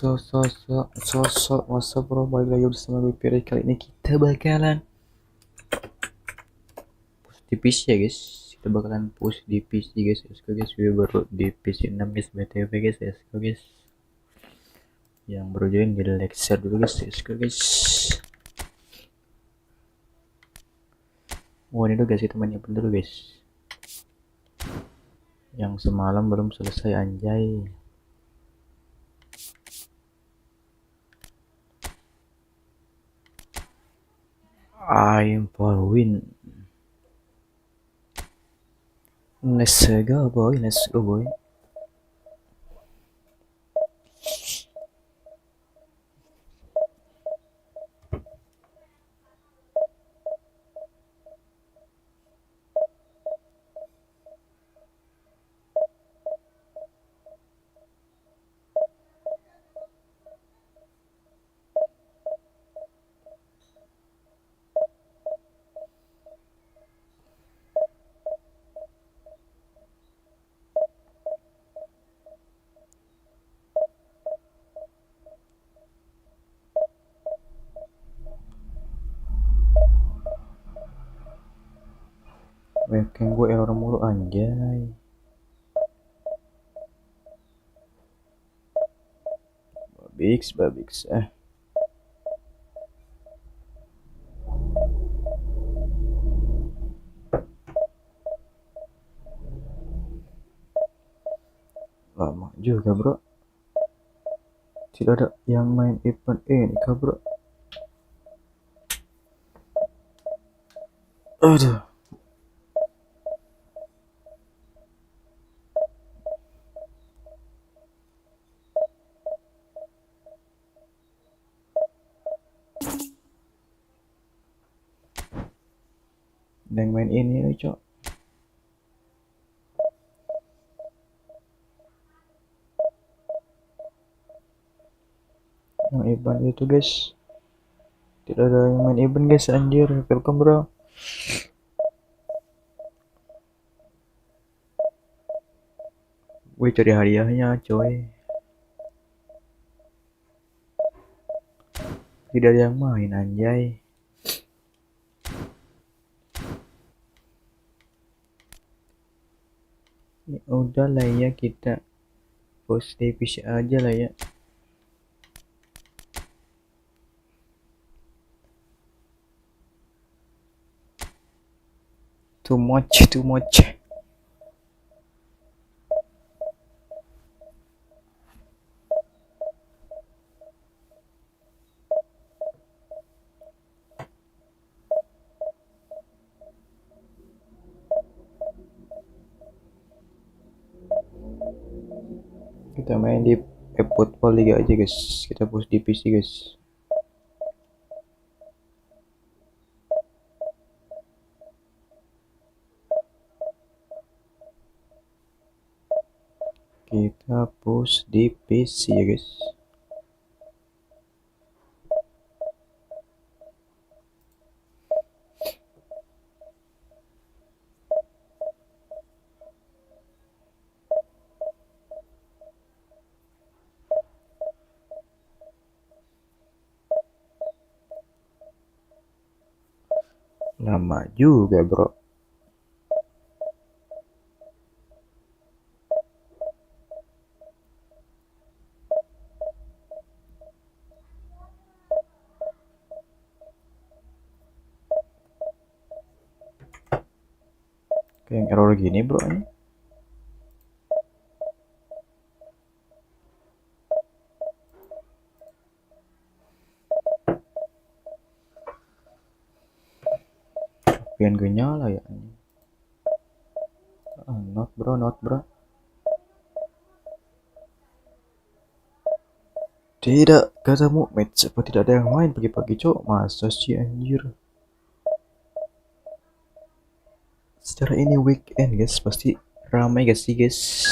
What's up bro, balik lagi bersama gue Piri. Kali ini kita bakalan push di PC ya guys. Kita bakalan push di PC guys. Let's go guys, gue baru di PC 6 guys, BTW guys. Let's go guys. Yang baru join di like, share dulu guys. Let's go guys. Wah ini tuh guys, kita main dulu guys. Yang semalam belum selesai anjay. I'm for win. Let's go boy, let's go boy. Webcam gue error mulu anjay. Babix. Lama juga bro. Tidak ada yang main event ini kah bro? Aduh. Ada yang main ini nih cok. Yang event itu guys. Tidak ada yang main event guys anjir. Welcome bro. Gue cari hadiahnya coy. Tidak ada yang main anjay. Ya udah lah ya, kita post di PC aja lah ya. Too much. Kita main di eFootball Liga aja guys. Kita push di PC guys. Kita push di PC ya guys. Lama juga bro. Kayak error gini bro ini. Pengen gue nyala ya. Not bro. Tidak ketemu match, apa tidak ada yang main pagi-pagi cok. Masa sih anjir. Secara ini weekend guys, pasti ramai gak sih guys.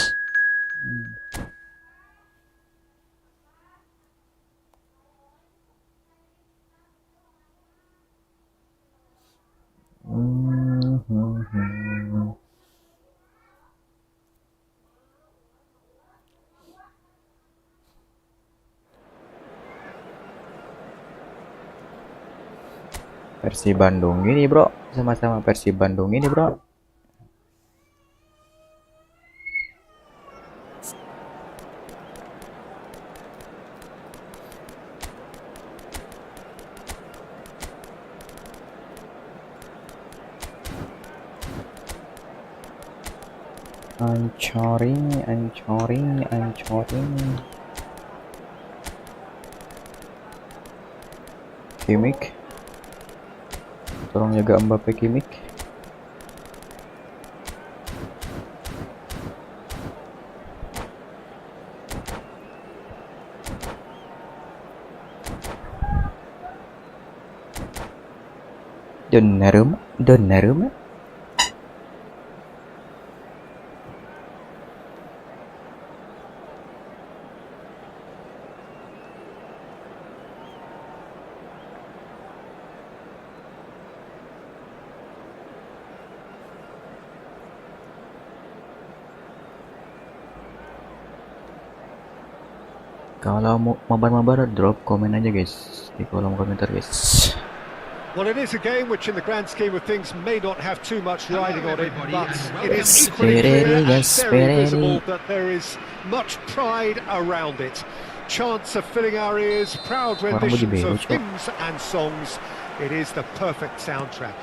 Versi Bandung ini bro, sama-sama versi Bandung ini bro. Ancoring. Kimik, tolong jaga Mbappe Kimik. Donnarumma. Kalau mau mabar-mabar drop komen aja guys di kolom komentar guys. Well, it is a game which in the grand scheme of things may not have too much riding on it, but it is equally clear and very visible that there is much pride around it. Chants are filling our ears, proud renditions of hymns and songs. It is the perfect soundtrack.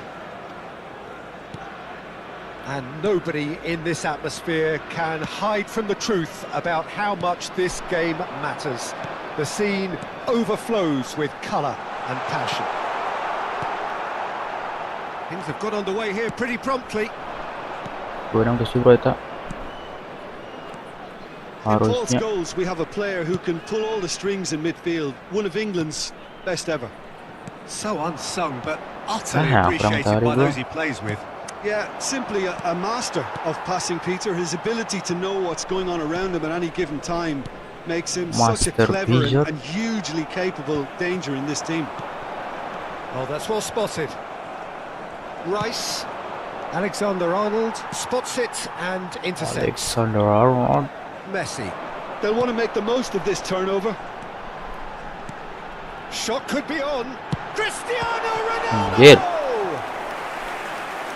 And nobody in this atmosphere can hide from the truth about how much this game matters. The scene overflows with colour and passion. Things have got underway here pretty promptly. In Paul's goals, we have a player who can pull all the strings in midfield. One of England's best ever. So unsung, but utterly appreciated by those he plays with. Yeah, simply a master of passing, Peter. His ability to know what's going on around him at any given time makes him such a clever and hugely capable danger in this team. Oh, that's well spotted. Rice, Alexander-Arnold spots it and intercepts. Alexander-Arnold. Messi. They'll want to make the most of this turnover. Shot could be on. Cristiano Ronaldo! Good.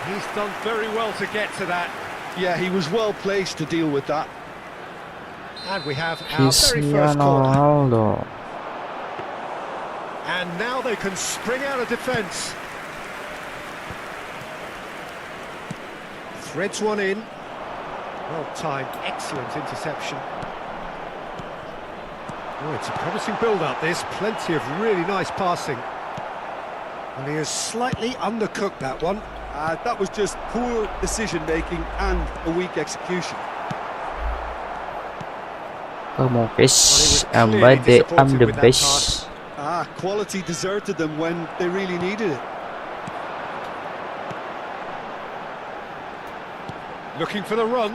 He's done very well to get to that. Yeah, he was well placed to deal with that. And we have our very first corner. Ronaldo. And now they can spring out of defence. Threads one in. Well timed, excellent interception. Oh, it's a promising build-up, this. Plenty of really nice passing. And he has slightly undercooked that one. That was just poor decision-making and a weak execution. Come on, fish. I'm the best. Quality deserted them when they really needed it. Looking for the run.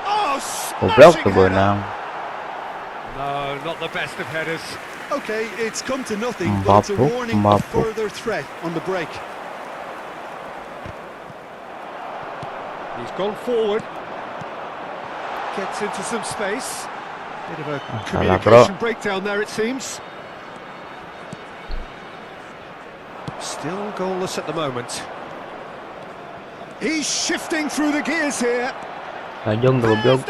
Oh, smashing header! No, not the best of headers. Okay, it's come to nothing, but it's a warning of further threat on the break. He's gone forward. Gets into some space. Bit of a communication breakdown there, it seems. Still goalless at the moment. He's shifting through the gears here. Lanjung goblok.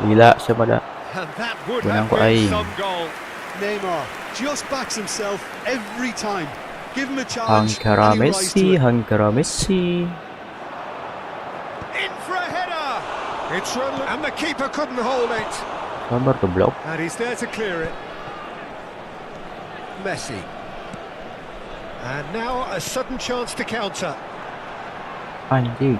Gila siapa dah? Benang kok aing. Neymar just backs himself every time. Give him a challenge. Hankara Messi. In for a header. It's run and the keeper couldn't hold it. Sabar goblok. And he's there to clear it. Messi. And now a sudden chance to counter. Anjing.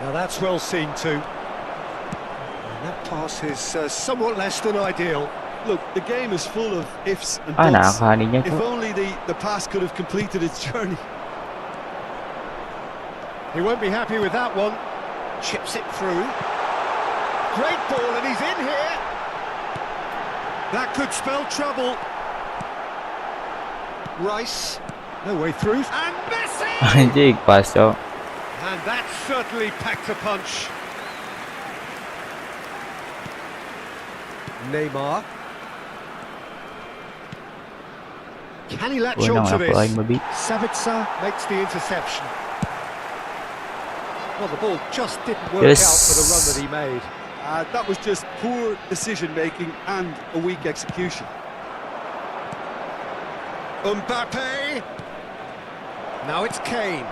Now that's well seen too. And that pass is somewhat less than ideal. Look, the game is full of ifs and buts. If only the pass could have completed its journey. He won't be happy with that one. Chips it through. Great ball, and he's in here. That could spell trouble. Rice, no way through. And Messi! Anjing, paso. And that certainly packed a punch. Neymar. Can he latch Bueno, on to apa this? aing babi? Savitzer makes the interception. Well, the ball just didn't work Yes. out for the run that he made. That was just poor decision-making and a weak execution. Mbappe. Now it's Kane.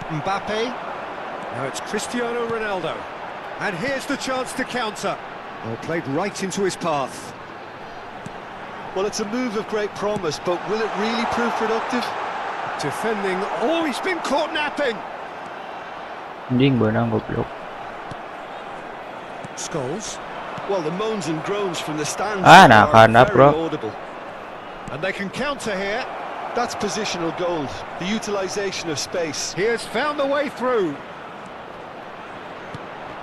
Mbappe. Now it's Cristiano Ronaldo. And here's the chance to counter. Well, played right into his path. Well, it's a move of great promise, but will it really prove productive? Defending. Oh, he's been caught napping. Anjing benang goblok. Scholes. Well, the moans and groans from the stands Ah, are nahanap, very bro. audible. And they can counter here. That's positional gold, the utilisation of space. He has found the way through.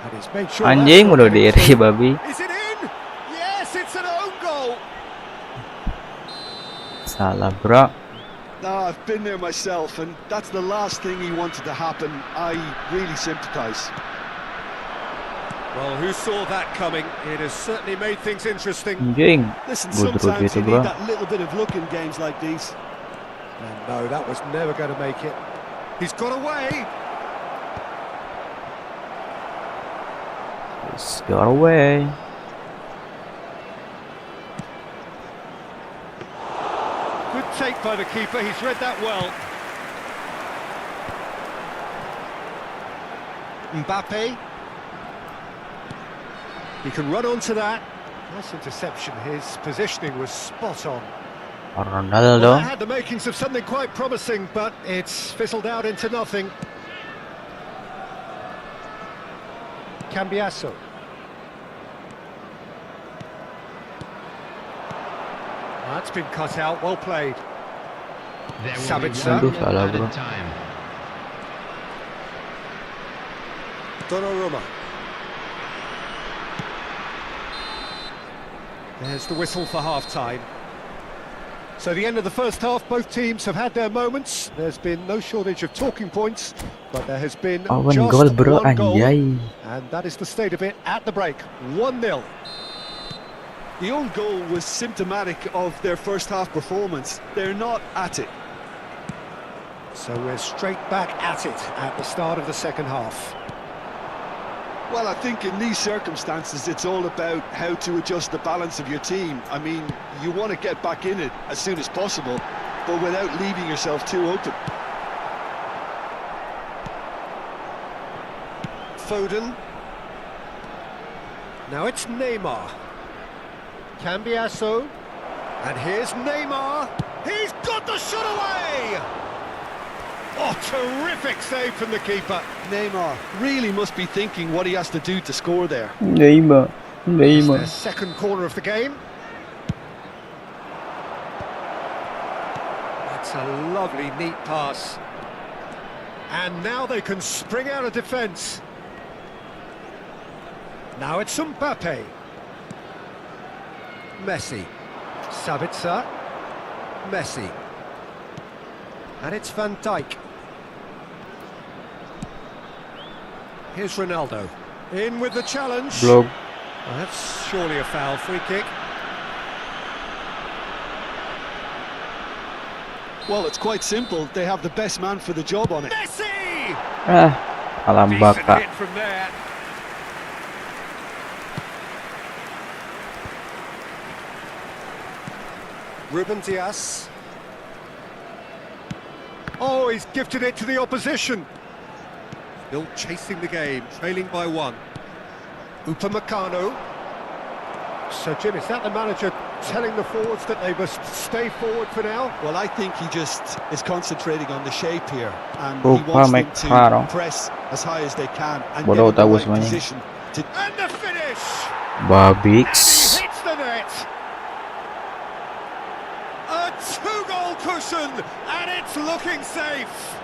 And he's made sure. Anjing that's bunuh not getting diri through. babi. Is it in? Yes, it's an own goal. Salah, bro. I've been there myself, and that's the last thing he wanted to happen. I really sympathise. Well, who saw that coming? It has certainly made things interesting. Anjing. Listen, Budrut sometimes gitu, you bro. need that little bit of luck in games like these. And no, that was never going to make it. He's got away. Let's go away. Good take by the keeper. He's read that well. Mbappe. He can run onto that. Nice interception. His positioning was spot on. Well, Ronaldo. that had the makings of something quite promising, but it's fizzled out into nothing. Cambiasso. That's been cut out, well played. Savitzer. Aduh, salah, bro. Donnarumma. There's the whistle for half-time. So the end of the first half, both teams have had their moments. There's been no shortage of talking points, but there has been Awan just goal, bro. one goal. Anjay. And that is the state of it at the break. 1-0. The own goal was symptomatic of their first half performance. They're not at it. So we're straight back at it at the start of the second half. Well, I think in these circumstances, it's all about how to adjust the balance of your team. I mean, you want to get back in it as soon as possible, but without leaving yourself too open. Foden. Now it's Neymar. Cambiasso. And here's Neymar. He's got the shot away! Oh, terrific save from the keeper. Neymar really must be thinking what he has to do to score there. Neymar. It's Neymar. their second corner of the game. That's a lovely, neat pass. And now they can spring out of defence. Now it's Mbappe. Messi. Savitzer. Messi. And it's Van Dijk. Here's Ronaldo. In with the challenge. Blok. Well, that's surely a foul. Free kick. Well, it's quite simple. They have the best man for the job on it. Messi! Alam Decent baka. hit from there. Ruben Dias. Oh, he's gifted it to the opposition. Still chasing the game, trailing by one. Upamecano. So, Jim, is that the manager telling the forwards that they must stay forward for now? Well, I think he just is concentrating on the shape here, and he Upamecano. wants them to press as high as they can and get Bodoh in the tahu right semuanya. position to... And the finish! Babix. He hits the net! A two-goal cushion, and it's looking safe!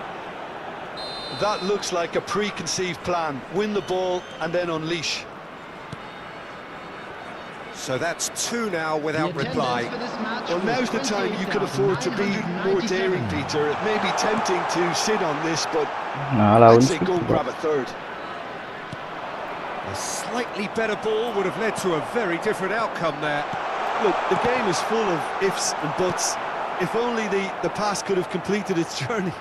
That looks like a preconceived plan. Win the ball and then unleash. So that's two now without reply. Well, now's the time you can afford to be more daring, Peter. It may be tempting to sit on this, but Nah, I'd lawan say situ, go and bro. grab a third. A slightly better ball would have led to a very different outcome there. Look, the game is full of ifs and buts. If only the pass could have completed its journey.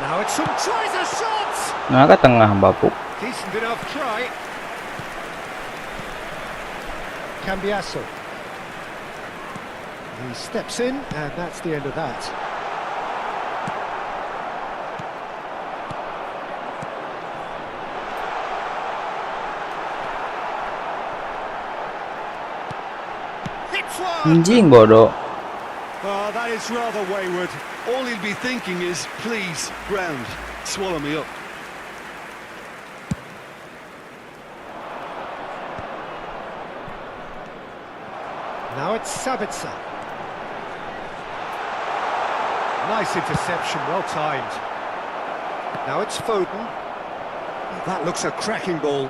Now it's some tries a shot. Nah, ke tengah bapuk. Decent enough try. Cambiasso. He steps in, and that's the end of that. Hits one. Anjing bodoh. Oh, that is rather wayward. All he'll be thinking is, please, ground, swallow me up. Now it's Sabitzer. Nice interception, well timed. Now it's Foden. That looks a cracking ball.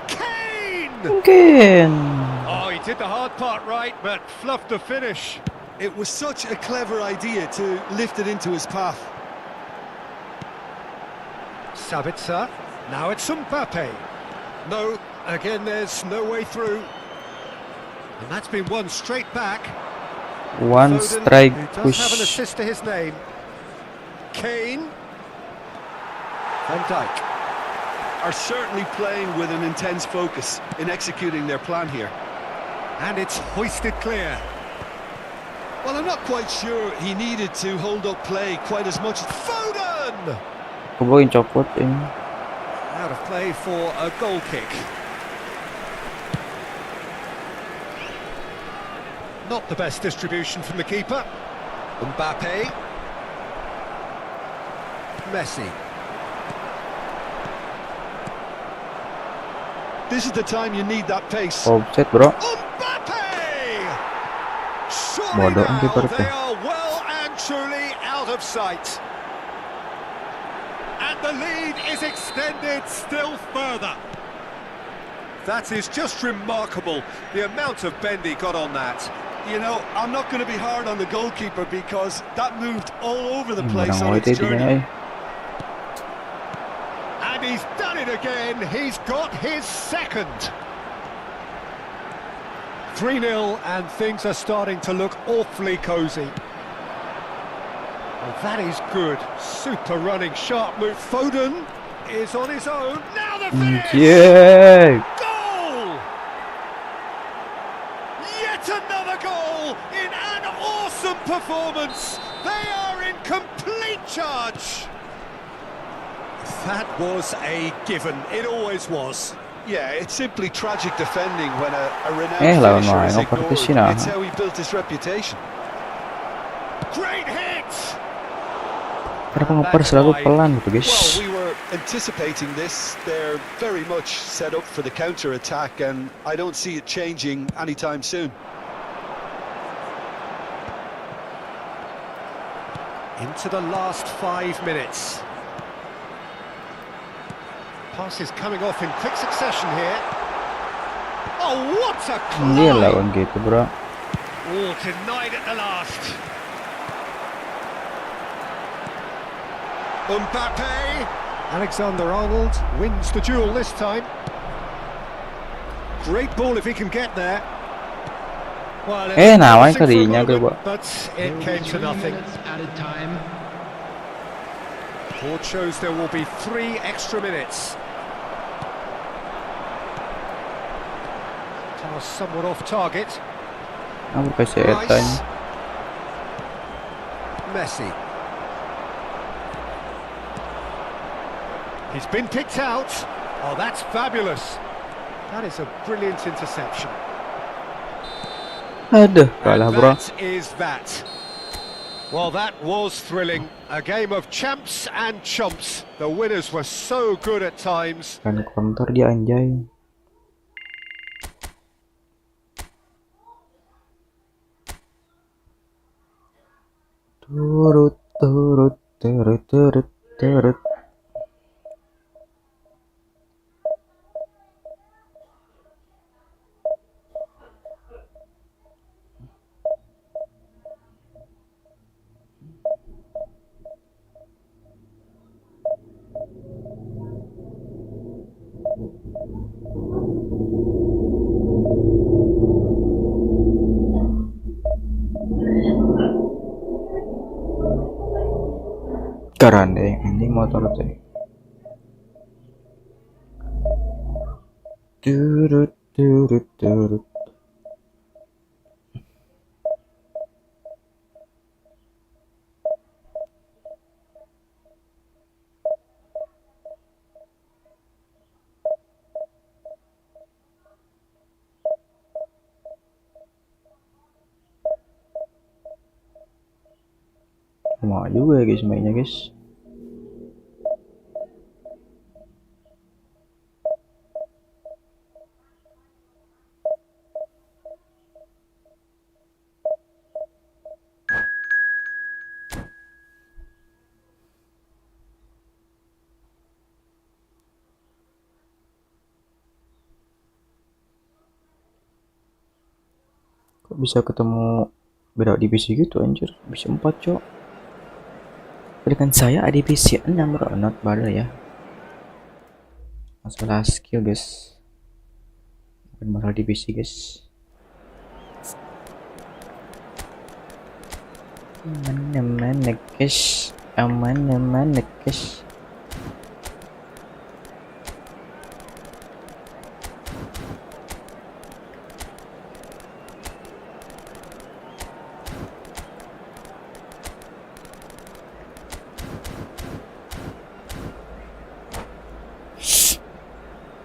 Kane! Mungkin. Oh, he did the hard part right, but fluffed the finish. It was such a clever idea to lift it into his path. Sabitzer. Now it's Mbappe. No, again there's no way through. And that's been won straight back. One Foden, strike who does push. have an assist to his name. Kane. Van Dijk. Are certainly playing with an intense focus in executing their plan here. And it's hoisted clear. Well, I'm not quite sure he needed to hold up play quite as much. Foden! Kebawain copot ini. Out of play for a goal kick. Not the best distribution from the keeper. Mbappe. Messi. This is the time you need that pace. Offset, bro. Mbappe! Surely Bodoh now keeper they tuh. are well and truly out of sight. And the lead is extended still further. That is just remarkable, the amount of bend he got on that. You know, I'm not going to be hard on the goalkeeper because that moved all over the place Barang on white its itu journey. And he's done it again, he's got his second. 3-0 and things are starting to look awfully cosy. Well, that is good, super running, sharp move. Foden is on his own, now the finish! Yeah. Goal! Yet another goal in an awesome performance. They are in complete charge. That was a given, it always was. Yeah, it's simply tragic defending when a renowned lawan finisher is main oper ke ignored. sini. It's how he built his reputation. Great hit! Kenapa ngoper selalu pelan gitu, guys? Well, we were anticipating this. They're very much set up for the counter-attack, and I don't see it changing anytime soon. Into the last 5 minutes. Pass is coming off in quick succession here. Oh, what a Dia climb! lawan gitu, bro. Oh, denied at the last. Mbappe! Alexander-Arnold wins the duel this time. Great ball if he can get there. Well, nawan promising for a kadinya ke, moment, Bo. but it came to nothing. Added time. Board shows there will be 3 extra minutes. Pass somewhat off target. Aku kasih etanya. Messi. He's been picked out. Oh, that's fabulous. That is a brilliant interception. Aduh, kalah, And bro. that is that. Well, that was thrilling. A game of champs and chumps. The winners were so good at times. Kan counter dia anjay. Turut turut turut turut turut. Keren deh ini motor teh. Turut turut turut. Mau juga ya guys mainnya guys. Kok bisa ketemu beda divisi gitu anjir, divisi 4 cok. Dengan saya divisi 6 bro, not bad ya. Masalah skill guys, bukan masalah divisi guys. Aman guys, aman guys.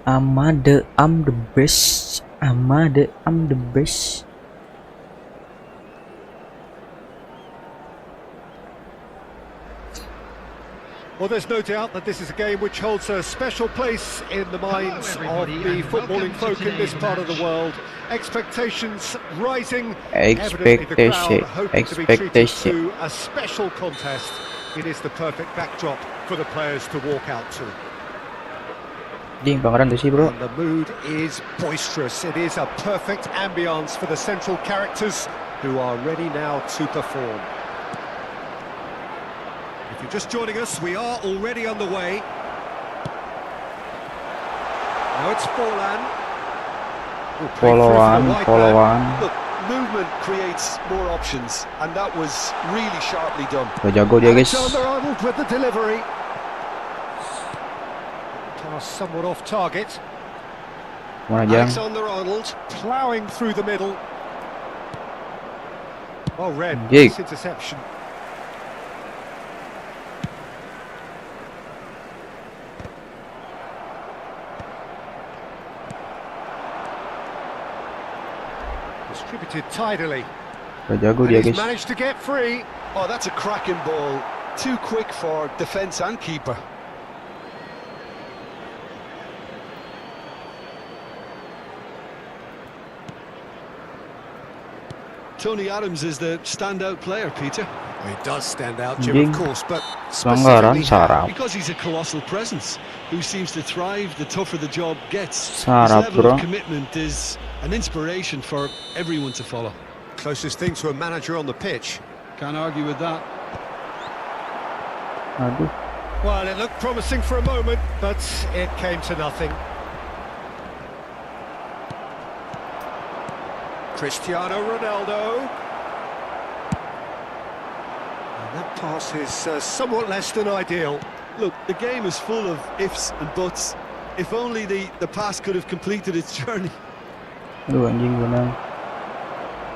Amade, I'm the best. Amade, I'm the best. Well, there's no doubt that this is a game which holds a special place in the minds of the footballing folk in this part of the world. Expectations rising. Evidently the crowd hoping to be treated to a special contest. It is the perfect backdrop for the players to walk out to. Ding Pangeran tuh sih bro. And the mood is boisterous. It is a perfect ambience for the central characters who are ready now to perform. If you're just joining us, we are already underway. Now it's Forlan. Follow-on. Look, movement creates more options, and that was really sharply done. Jago dia guys. Alexander-Arnold with the delivery. Pass somewhat off target. Mana Jang? Alexander-Arnold ploughing through the middle. Oh, red. Nice interception. Distributed tidily. Jago dia He's guys. managed to get free. Oh, that's a cracking ball. Too quick for defence and keeper. Tony Adams is the standout player, Peter. He does stand out, Jim, of course, but Pelanggaran specifically sarap. Because he's a colossal presence who seems to thrive the tougher the job gets. His Sarap level bro. of commitment is an inspiration for everyone to follow. closest thing to a manager on the pitch. Can't argue with that. Aduh. Well, it looked promising for a moment, but it came to nothing. Cristiano Ronaldo. And that pass is somewhat less than ideal. Look, the game is full of ifs and buts. If only the pass could have completed its journey. Aduh anjing benar.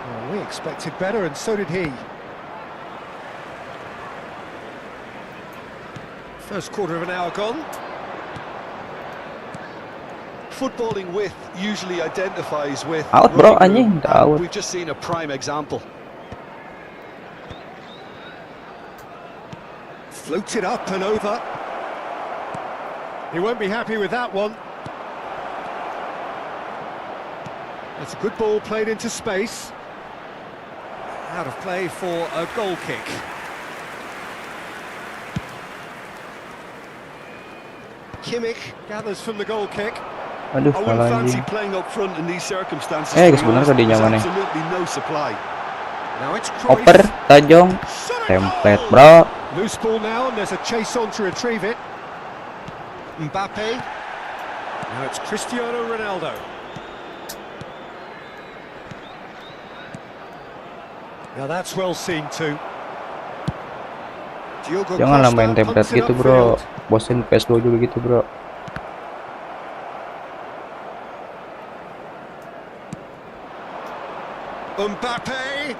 Well, we expected better, and so did he. First quarter of an hour gone. Footballing with usually identifies with Out bro running anjing, room, and out. we've just seen a prime example. Floated up and over. He won't be happy with that one. That's a good ball played into space. Out of play for a goal kick. Kimmich gathers from the goal kick. Aduh I wouldn't salah fancy anjing. playing up front in these circumstances. Eh, to be sebenarnya honest. tadinya There's mana? absolutely no supply. Now it's Oper, Cruyff. tajong, template bro. Loose ball now, and there's a chase on to retrieve it. Mbappe. Now it's Cristiano Ronaldo. Now that's well seen too. Diogo Janganlah Costa main template punts it gitu bro, upfield. bosen PS2 juga gitu bro. Mbappe.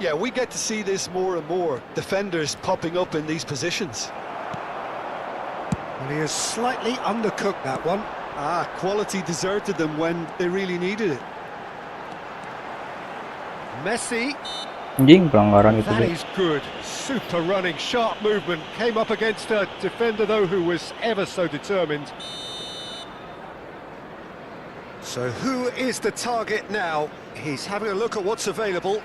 Yeah, we get to see this more and more. Defenders popping up in these positions. And he has slightly undercooked that one. Ah, quality deserted them when they really needed it. Messi. Anjing pelanggaran itu That bro. is good. Super running, sharp movement. Came up against a defender, though, who was ever so determined. So who is the target now? He's having a look at what's available.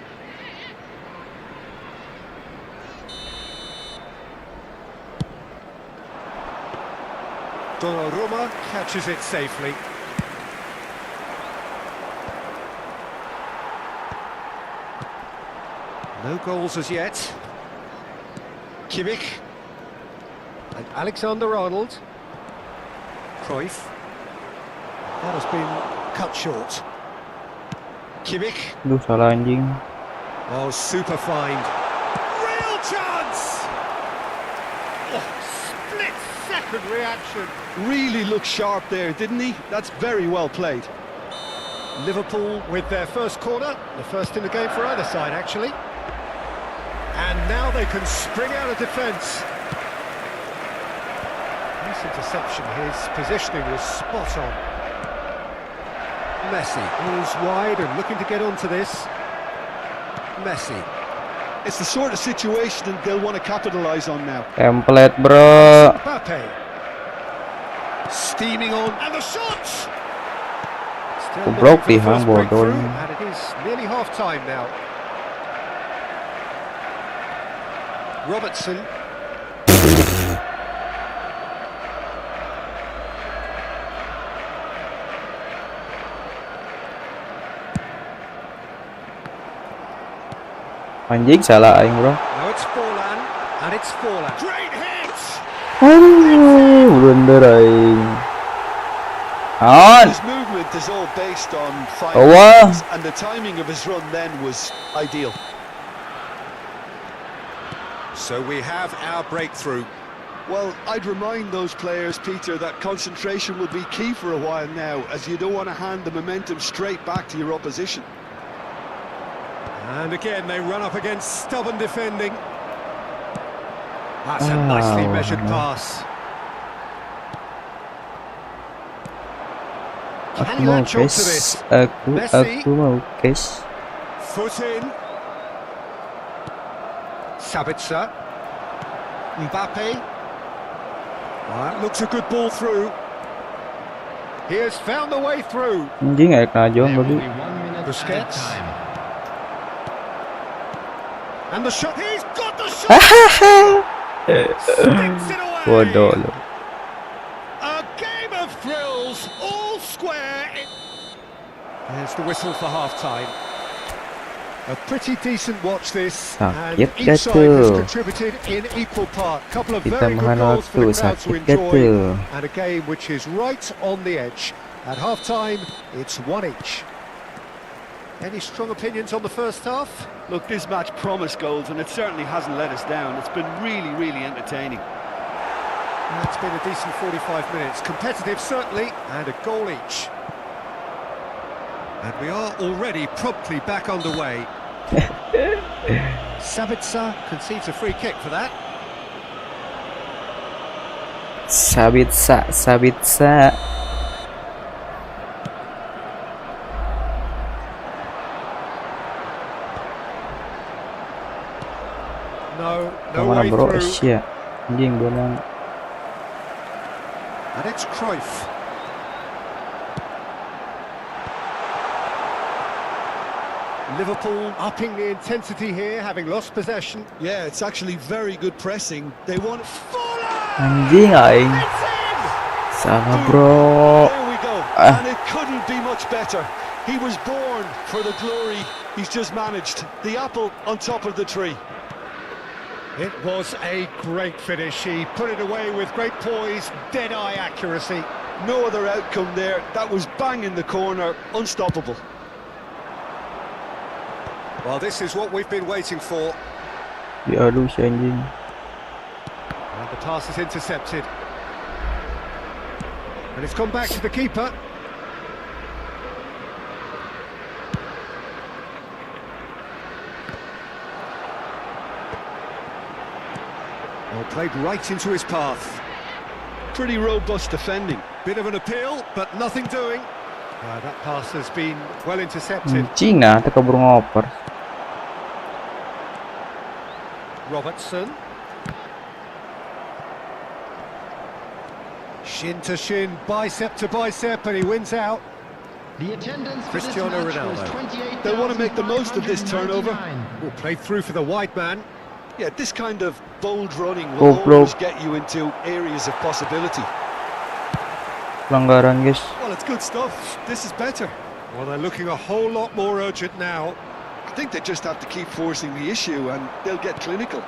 Donnarumma catches it safely. No goals as yet. Kimmich. And Alexander-Arnold. Cruyff. That has been cut short. Kimmich. Duh salah anjing. Oh, super find. Real chance! Oh, split-second reaction. Really looked sharp there, didn't he? That's very well played. Liverpool with their first corner. The first in the game for either side, actually. And now they can spring out of defence. Nice interception. His positioning was spot on. Messi moves wide and looking to get onto this. Messi. It's the sort of situation they'll want to capitalise on now. Template bro. Mbappe. Steaming on. And the shot! Still looking Goblok for the di hang first breakthrough, bodoh. and it is nearly half-time now. Robertson. Anjing salah aing bro. No, it's Forlan, and it's Forlan. Great hit! Aduh, blunder aing. On. His movement is all based on fine Oh, wow. balance, and the timing of his run then was ideal. So we have our breakthrough. Well, I'd remind those players, Peter, that concentration will be key for a while now, as you don't want to hand the momentum straight back to your opposition. And again, they run up against stubborn defending. That's a nicely measured pass. Can Aku he mau latch onto cash. this? Aku mau cash. Foot in. Sabitzer. Mbappe. That looks a good ball through. He has found the way through. Anjing ayak najong babi. Busquets. And the shot. He's got the shot! Sticks it away! Bodoh lu. A game of thrills, all square. There's the whistle for half-time. A pretty decent watch this, and Sakit each dah side has tu. contributed in equal part. Couple of Kita very good makan goals for waktu, the crowd to sakit dah enjoy, tu. and a game which is right on the edge. At half-time, it's one each. Any strong opinions on the first half? Look, this match promised goals, and it certainly hasn't let us down. It's been really, really entertaining. That's been a decent 45 minutes. Competitive, certainly, and a goal each. And we are already promptly back underway. Sabitzer concedes a free kick for that. Sabitza. No Mana way bro, through. Asia. Anjing bolang. And it's Cruyff. Liverpool upping the intensity here, having lost possession. Yeah, it's actually very good pressing. They want it. Anjing aing. It's in! Salah bro. There we go. And it couldn't be much better. He was born for the glory he's just managed. The apple on top of the tree. It was a great finish. He put it away with great poise, dead-eye accuracy. No other outcome there. That was bang in the corner, unstoppable. Well, this is what we've been waiting for. Diadu si anjing. And the pass is intercepted. And it's gone back to the keeper. Well, played right into his path. Pretty robust defending. Bit of an appeal, but nothing doing. That pass has been well intercepted. Cina teka burung ngoper. Robertson. Shin to shin, bicep to bicep, and he wins out. The attendance for Cristiano this match was Ronaldo. They want to make the most of this turnover. 28,599. Played through for the wide man. Yeah, this kind of bold running will Go, always bro. get you into areas of possibility. Pelanggaran guys. Well, it's good stuff. This is better. Well, they're looking a whole lot more urgent now. I think they just have to keep forcing the issue and they'll get clinical.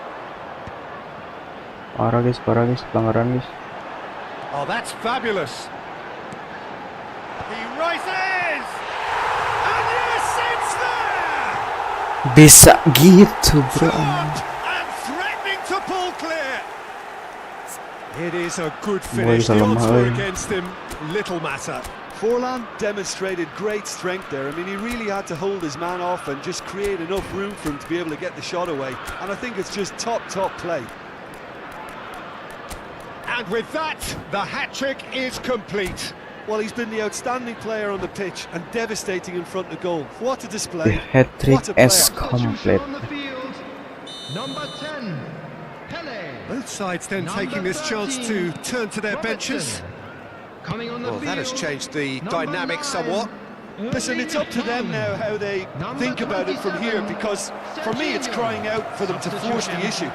Parah guys, pelanggaran guys. Oh, that's fabulous. He rises! And yes, it's there! Bisa gitu, bro. Up and threatening to pull clear. It is a good Boy, finish. The salam odds were hai. against him. Little matter. Forlan demonstrated great strength there. I mean, he really had to hold his man off and just create enough room for him to be able to get the shot away. And I think it's just top play. And with that, the hat-trick is complete. Well, he's been the outstanding player on the pitch and devastating in front of goal. What a The display. hat-trick What a player. is complete. On the field, number 10, Pele. Both sides then Number taking this chance 13, to turn to their benches. Robertson. Coming on the Well, field, that has changed the number dynamics 9, somewhat. Listen, it's up to them now how they Number think about it from here, 27, because for me it's crying out for them to force the issue.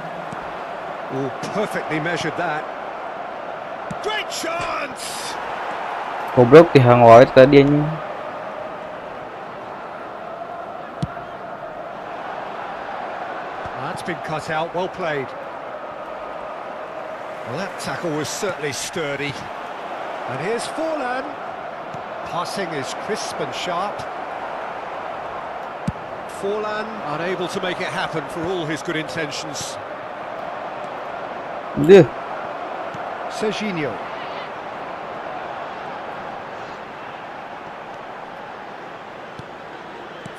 Oh, perfectly measured that. Great chance! Goblok dihang wae tadi anjing. That's been cut out, well played. Well, that tackle was certainly sturdy. And here's Forlan. Passing is crisp and sharp. Forlan unable to make it happen for all his good intentions. Duh. Serginho.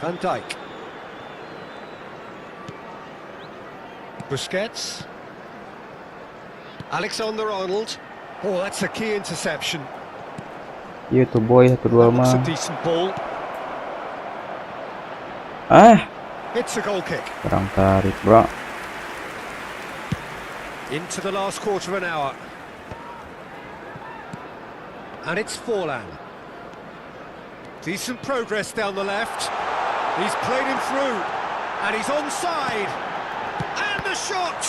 Van Dijk. Busquets. Alexander-Arnold. Oh, that's a key interception. Iya tuh boy, 1-2 Looks a mah. decent ball. Ah, It's a goal kick. kurang tarik, bro. Into the last quarter of an hour. And it's Forlan. Decent progress down the left. He's played him through. And he's onside. And the shot!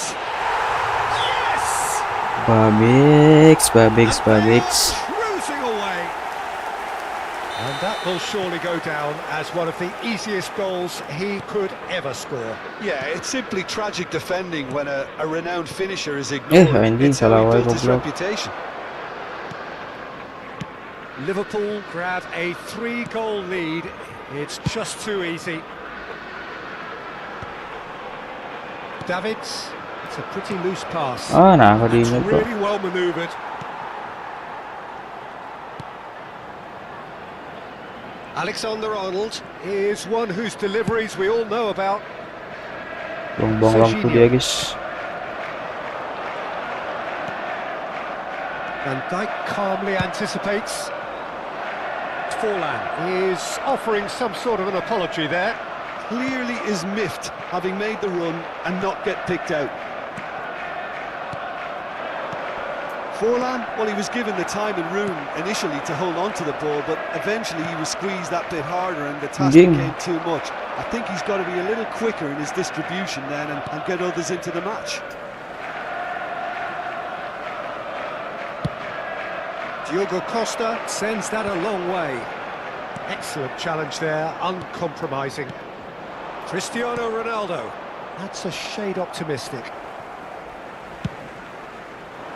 Yes! Babix. And they are cruising away. And that will surely go down as one of the easiest goals he could ever score. Yeah, it's simply tragic defending when a renowned finisher is ignored. Anjing, It's how salah he wae built his goblok. reputation. Liverpool grab a 3-goal lead. It's just too easy. Davids, it's a pretty loose pass. Ah, nah, It's diingat, bro. really well manoeuvred. Alexander-Arnold is one whose deliveries we all know about. Buang-buang waktu dia, guys. Van Dijk calmly anticipates. Forlan is offering some sort of an apology there. Clearly is miffed, having made the run and not get picked out. Forlan, well, he was given the time and room initially to hold on to the ball, but eventually he was squeezed that bit harder and the task Ding. became too much. I think he's got to be a little quicker in his distribution then and get others into the match. Diogo Costa sends that a long way. Excellent challenge there, uncompromising. Cristiano Ronaldo, that's a shade optimistic.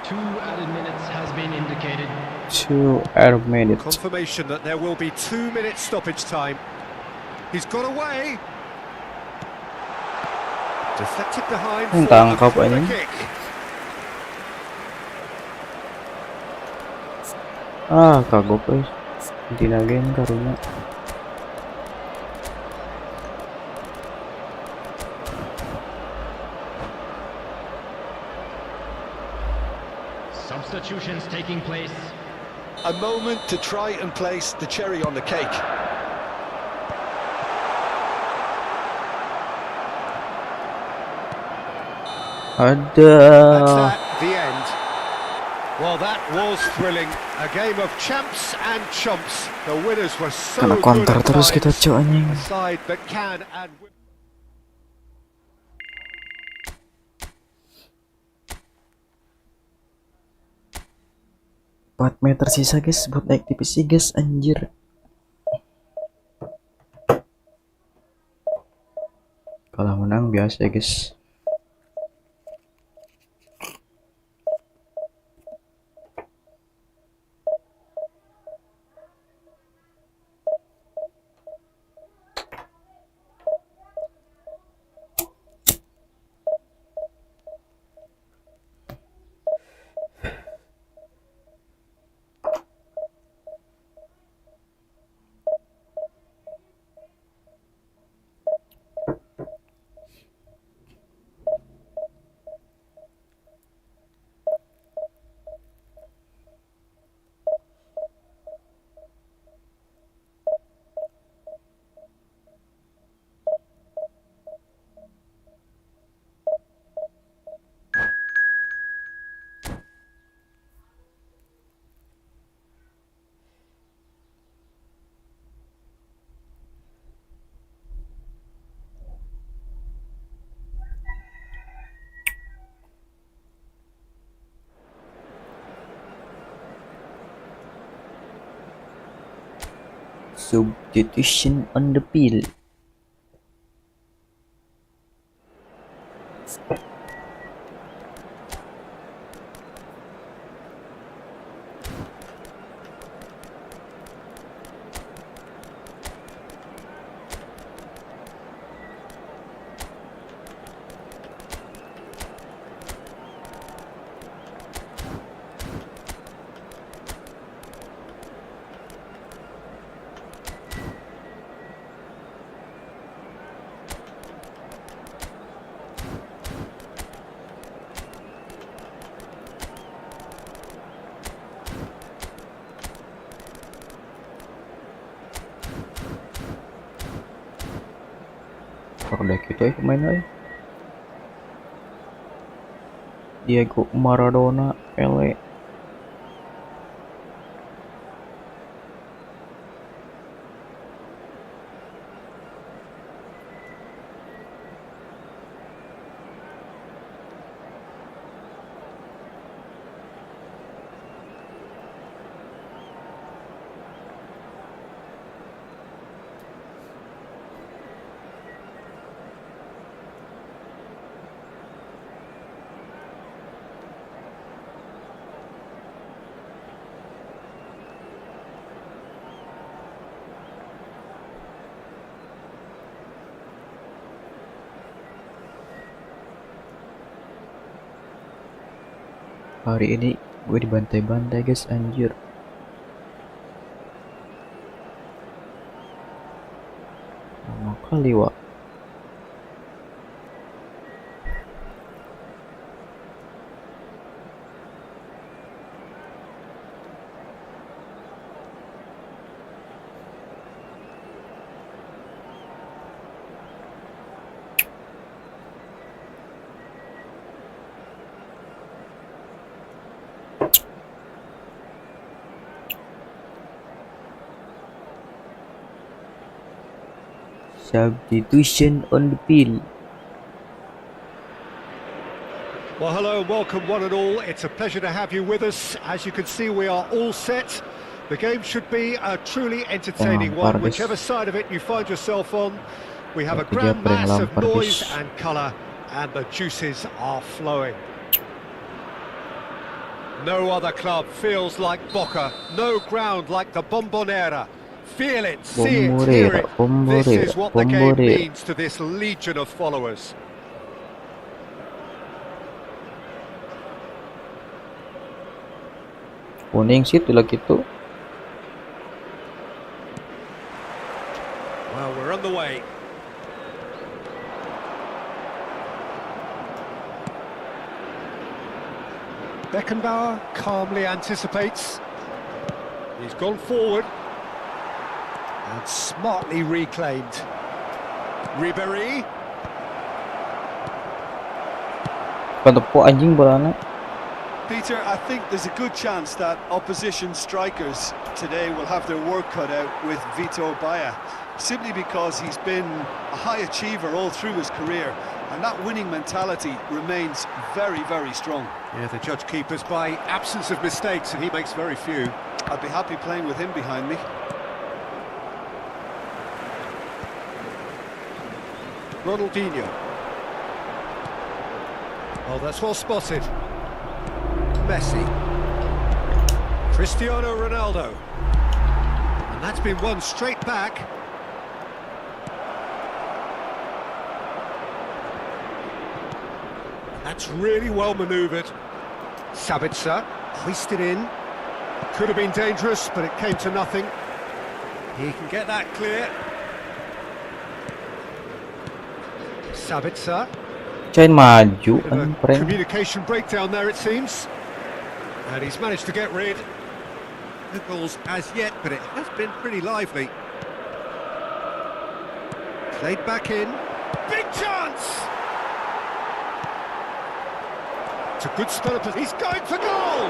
2 added minutes has been indicated. 2 added minutes. Confirmation that there will be 2 minutes stoppage time. He's got away. Deflected behind Yang for a tangkap corner ini. kick. Kagok guys. Dinagen karunya. Substitutions taking place. A moment to try and place the cherry on the cake. That's Ada. at the end. Well, that was thrilling. A game of champs and chumps. The winners were so Kena good counter at terus kita times. cok anjing. A side that can and will. Empat meter sisa guys buat naik tipis sih guys anjir. Kalau menang biasa guys. Substitution on the field. Udah gitu ya pemain Diego Maradona, Pele. Hari ini gue dibantai-bantai guys anjir. Lama kali wak. Substitution on the field. Well, hello and welcome one and all. It's a pleasure to have you with us. As you can see, we are all set. The game should be a truly entertaining one, whichever side of it you find yourself on. We have a grand mass of noise and colour, and the juices are flowing. No other club feels like Boca, no ground like the Bombonera. Feel it, see it, hear it. This is what the game means to this legion of followers. Kuning situ lah gitu. Well, we're on the way. Beckenbauer calmly anticipates. He's gone forward. And smartly reclaimed. Ribéry. Patepuk anjing bolanya. Peter, I think there's a good chance that opposition strikers today will have their work cut out with Vitor Baia, simply because he's been a high achiever all through his career, and that winning mentality remains very, very strong. Yeah, the judge keepers by absence of mistakes, and he makes very few. I'd be happy playing with him behind me. Ronaldinho. Oh, that's well spotted. Messi. Cristiano Ronaldo. And that's been won straight back. That's really well manoeuvred. Sabitzer, hoisted in. Could have been dangerous, but it came to nothing. He can get that clear. Sabitzer. Cain maju Bit of kan a prank. communication breakdown there, it seems. And he's managed to get rid. No goals as yet, but it has been pretty lively. Played back in. Big chance! It's a good spell of... He's going for goal!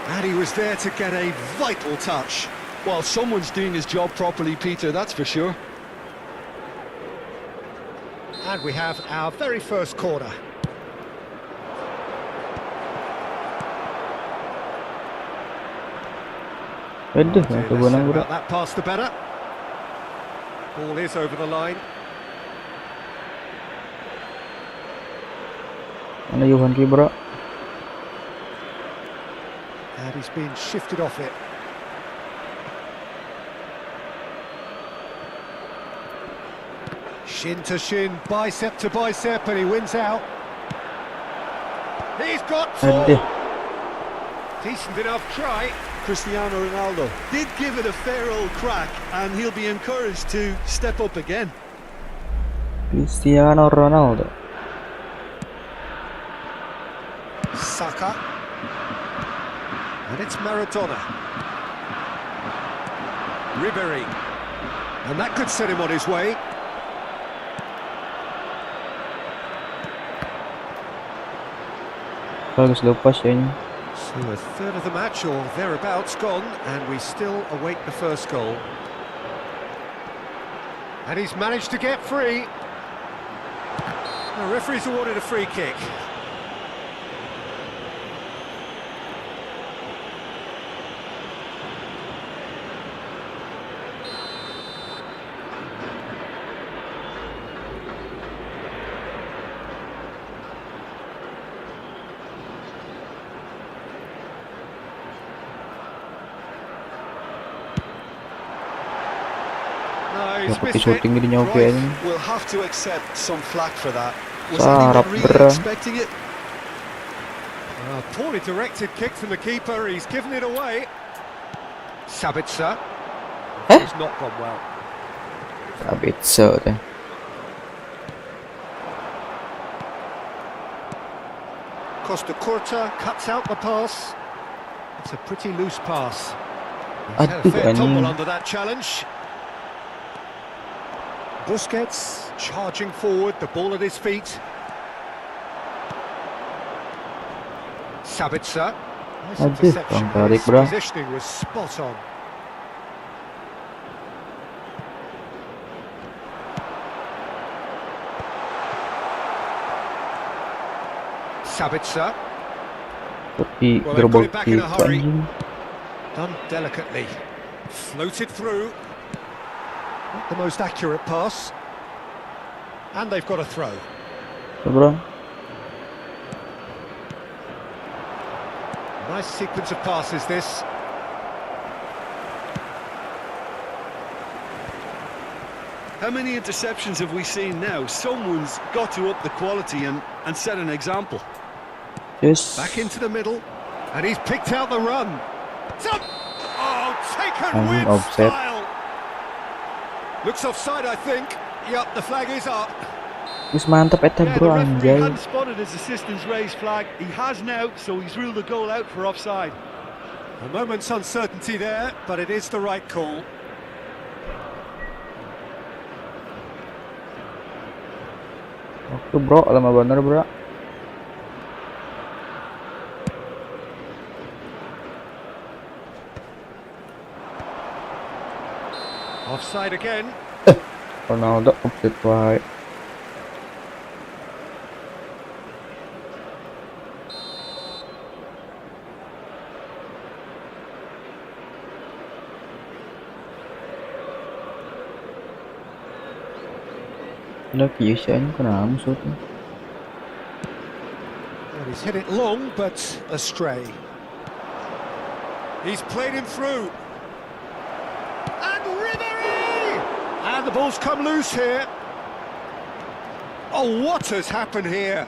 And he was there to get a vital touch. Well, someone's doing his job properly, Peter, that's for sure. And we have our very first corner. Aduh, The aku less bukan said budak. about that pass, the better. Ball is over the line. Mana Johan Kibra? And he's been shifted off it. Shin to shin, bicep to bicep, and he wins out. He's got four. Aduh. Decent enough try. Cristiano Ronaldo did give it a fair old crack, and he'll be encouraged to step up again. Cristiano Ronaldo. Saka. And it's Maradona. Ribéry. And that could set him on his way. Bagus lepas ya ini. So a third of the match or thereabouts gone, and we still await the first goal. And he's managed to get free. The referee's awarded a free kick. No, he's Dapat missed it. shooting di nyoke Right, ini. we'll have to accept some flack for that. Was Sarap, anyone really bro. expecting it? Poorly directed kick from the keeper, he's given it away. Sabitzer. Eh? It's not gone well. Sabitzer deh. Costa Curta cuts out the pass. It's a pretty loose pass. He's had a Aduh, fair tumble anjing. under that challenge. Busquets charging forward, the ball at his feet. Sabitzer. Nice Aduh, interception. bang tarik, His bro. positioning was spot on. Sabitzer. Seperti Well, they've got gerbang it back in a itu hurry. anjing. Done delicately. Floated through. Not the most accurate pass. And they've got a throw. Bro. Nice sequence of passes, this. How many interceptions have we seen now? Someone's got to up the quality and set an example. Yes. Back into the middle. And he's picked out the run. Oh, taken with offset. style. Looks offside, I think. Yup, the flag is up. Wis mantep eta Yeah, bro the referee anjay. hadn't spotted his assistant's raised flag. He has now, so he's ruled the goal out for offside. A moment's uncertainty there, but it is the right call. Waktu bro, lama bener bro. Offside again. Ronaldo offset wae. Nó kiểu sẽ có nào một sút. And he's hit it long, but astray. He's played him through. And Ribery! And the ball's come loose here. Oh, what has happened here?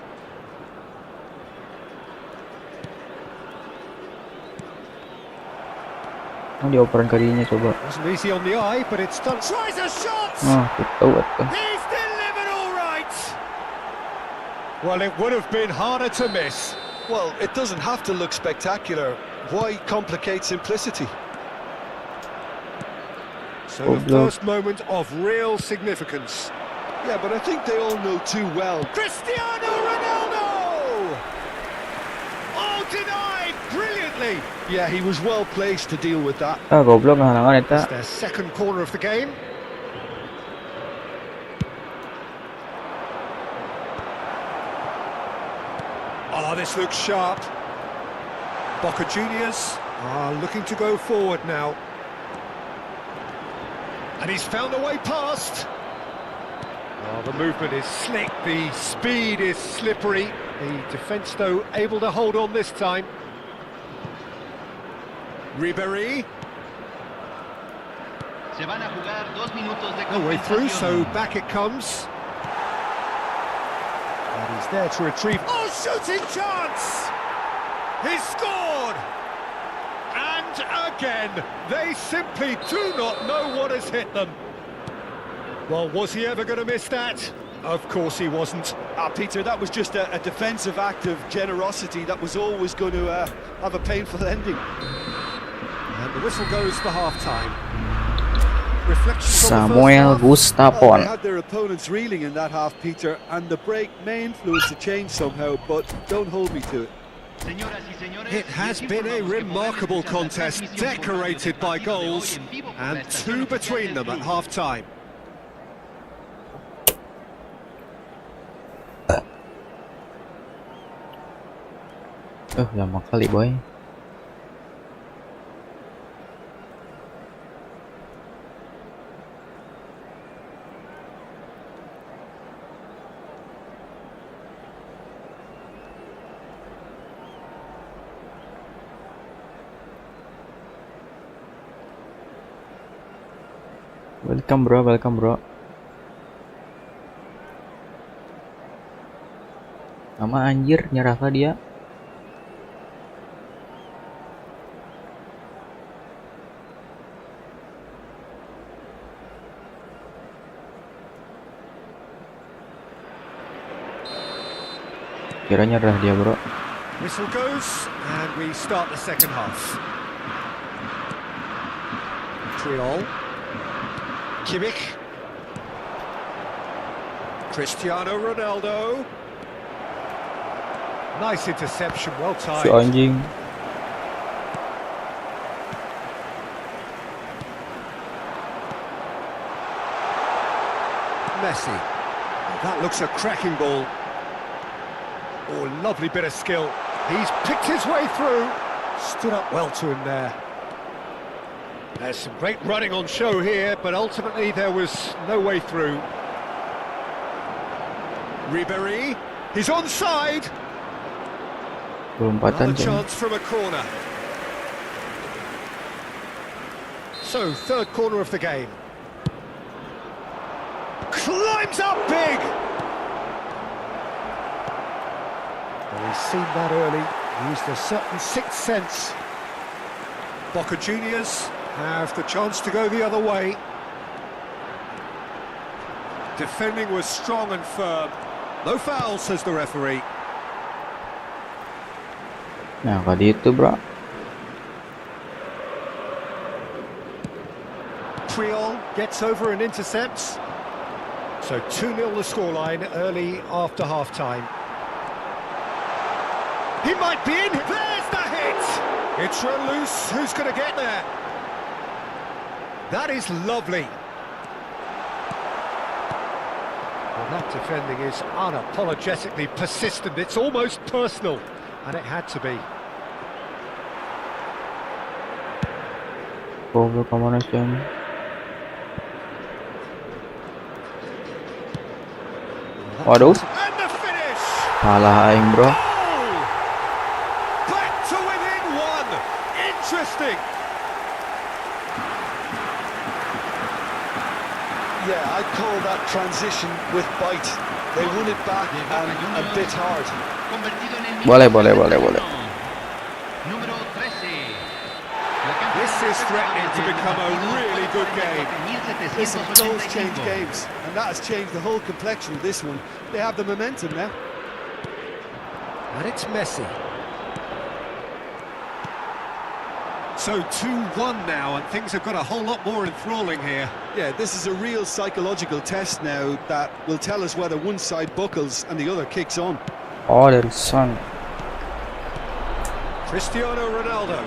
Nó dioperan kalinya coba. Wasn't easy on the eye, but it's done. Tries a shot! Ah, tahu tuh. He's delivered all right! Well, it would have been harder to miss. Well, it doesn't have to look spectacular. Why complicate simplicity? So the first moment of real significance. Yeah, but I think they all know too well. Cristiano Ronaldo! Oh, denied brilliantly! Yeah, he was well placed to deal with that. Ah, goblok ngahalangan eta. It's their second corner of the game. Oh, this looks sharp. Boca Juniors are looking to go forward now. And he's found a way past. Oh, the movement is slick, the speed is slippery. The defence, though, able to hold on this time. Ribery. Se van a jugar 2 minutos de No way through, so compensación. back it comes. And he's there to retrieve. Oh, shooting chance! He's scored! And again, they simply do not know what has hit them. Well, was he ever going to miss that? Of course he wasn't. Peter, that was just a defensive act of generosity that was always going to have a painful ending. And the whistle goes for half-time. Reflections on the Samuel first half. Well, they Gustafsson. had their opponents reeling in that half, Peter, and the break may influence the change somehow, but don't hold me to it. Señoras y señores, It has les been a informamos que remarkable podrán escuchar la contest, transmisión por decorated radio by del partido de hoy goals, en vivo por la and estación two oficial between del them at club. half-time. Lama kali boy. Welcome bro, welcome bro. Sama anjir nyerah kah dia? Kira nyerah dia bro. Whistle goes, and we start the second half. Triol. Kimmich. Cristiano Ronaldo. Nice interception, well Si timed. anjing. Messi. That looks a cracking ball. Oh, lovely bit of skill. He's picked his way through. Stood up well to him there. There's some great running on show here, but ultimately there was no way through. Ribery. He's onside. Lompatan Another kan. chance from a corner. So, third corner of the game. Climbs up big! Well, he's seen that early, Used a certain sixth sense. Boca Juniors have the chance to go the other way. Defending was strong and firm. No foul, says the referee. Nah, kok itu, bro. Triol gets over and intercepts. So 2-0 the scoreline early after half-time. He might be in. There's the hit! It's run loose. Who's going to get there? That is lovely. Well, that defending is unapologetically persistent. It's almost personal, and it had to be. Over combination. Waduh, And the finish! salah aing, bro. Back to within one. Interesting. Yeah, I'd call that transition with bite. They won it back and a bit hard. Convertido en el Boleh, minuto boleh, boleh, boleh. Número 13. This is threatening to become a really good game. Listen, goals change games, and that has changed the whole complexion of this one. They have the momentum now. And it's Messi. So 2-1 now, and things have got a whole lot more enthralling here. Yeah, this is a real psychological test now that will tell us whether one side buckles and the other kicks on. Oh, dari Son. Cristiano Ronaldo.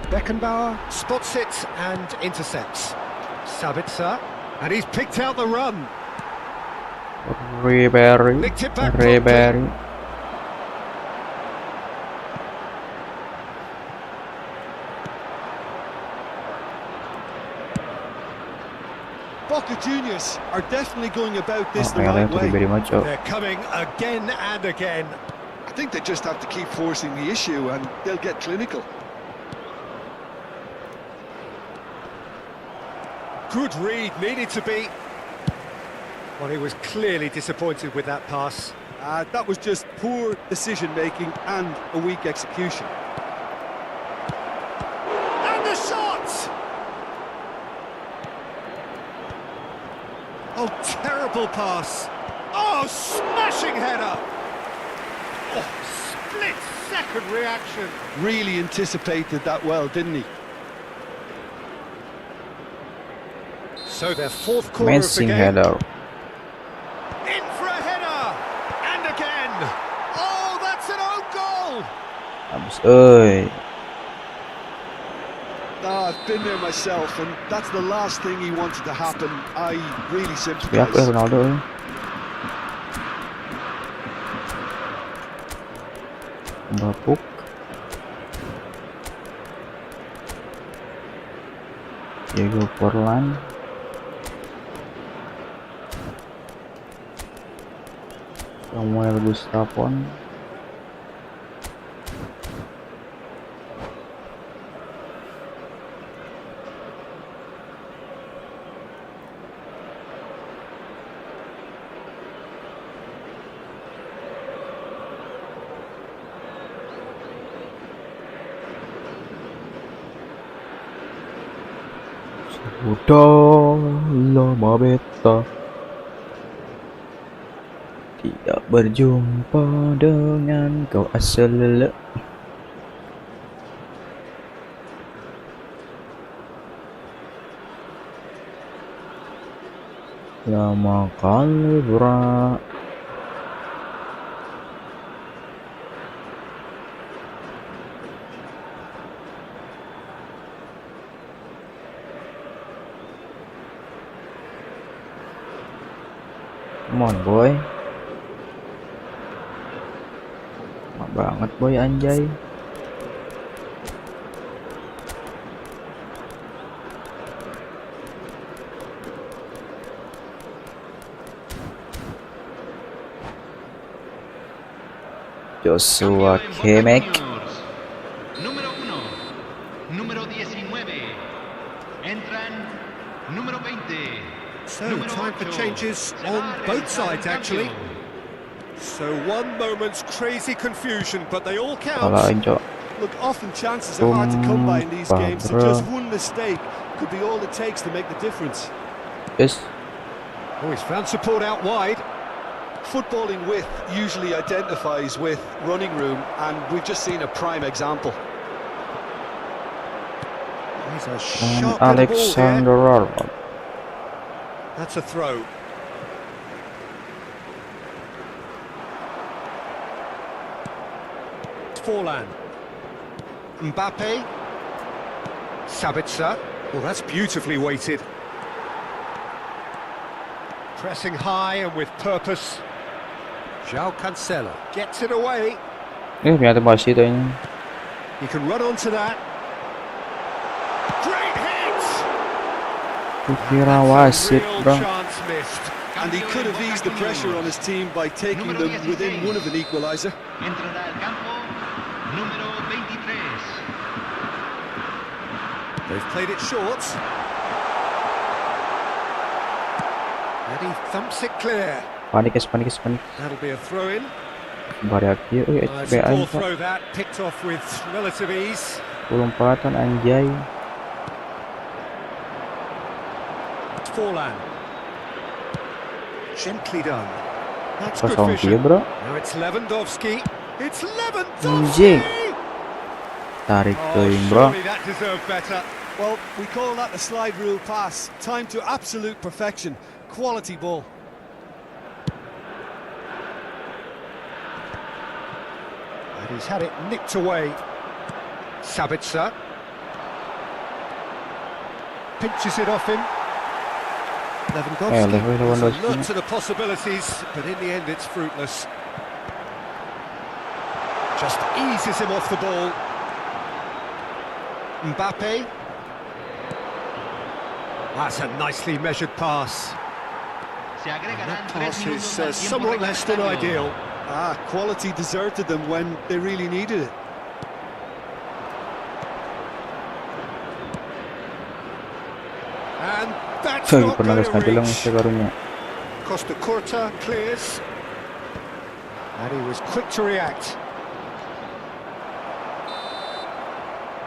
Beckenbauer spots it and intercepts. Sabitzer, and he's picked out the run. Ribery. Nicked it back Ribery. Boca Juniors are definitely going about this the Kayaknya right itu way. Ribery maco. They're coming again and again. I think they just have to keep forcing the issue and they'll get clinical. Good read, needed to be. Well, he was clearly disappointed with that pass. That was just poor decision-making and a weak execution. And the shot! Oh, terrible pass. Oh, smashing header! Oh, split-second reaction. Really anticipated that well, didn't he? So their fourth corner of the Amazing game. header. In for a header! And again! Oh, that's an own goal! Abis, oi. I've been there myself, and that's the last thing he wanted to happen. I really Ya aku sympathise. Ronaldo. Oi. Bapuk. Jago Portland. Samuel Gustafon. Sudah lama beta tidak berjumpa dengan kau asal lele. Lama kali bro. Come on boy. Lama banget boy anjay. Joshua Kemek. Número 1. Número 19. Entran. Número 20. So, time for changes on both sides, actually. So one moment's crazy confusion, but they all count. Kalahin, Cok. Look, often chances are hard to come by in these games, so bro. just one mistake could be all it takes to make the difference. Yes. Oh, he's found support out wide. Footballing width usually identifies with running room, and we've just seen a prime example. He's a And sharp ball Alexander here. Arnold. That's a throw. Forlan. Mbappe. Sabitzer. Well, that's beautifully weighted. Pressing high and with purpose. João Cancelo gets it away. Ternyata masih itu ini. He can run onto that. Great hit! Kukira That's wasit, a real bro. chance missed. And he could have eased the pressure on his team by taking them within one of an equaliser. Entrará al campo número 23. They've played it short. And he thumps it clear. Panik, guys, panik, guys, panik. That'll be a throw-in. Bareakti, It's a SPA poor Pak. throw that, picked off with relative ease. Lompatan anjay. Forlan. Gently done. That's good 0-3, vision. bro. Now it's Lewandowski. It's Lewandowski! Anjing. Tarik Oh, teuing, bro. surely that deserved better. Well, we call that a slide rule pass. Time to absolute perfection. Quality ball. And he's had it nicked away. Sabitzer. Pinches it off him. Lewandowski. Lewandowski. Look to the possibilities, but in the end it's fruitless. Just eases him off the ball. Mbappe. That's a nicely measured pass. Se agregarán That 3 pass minutos is al tiempo somewhat less than reglamentario. ideal. Quality deserted them when they really needed it. And that's Saya not pernah going to sengaja lang reach. sa karunya. Costa Curta clears. And he was quick to react.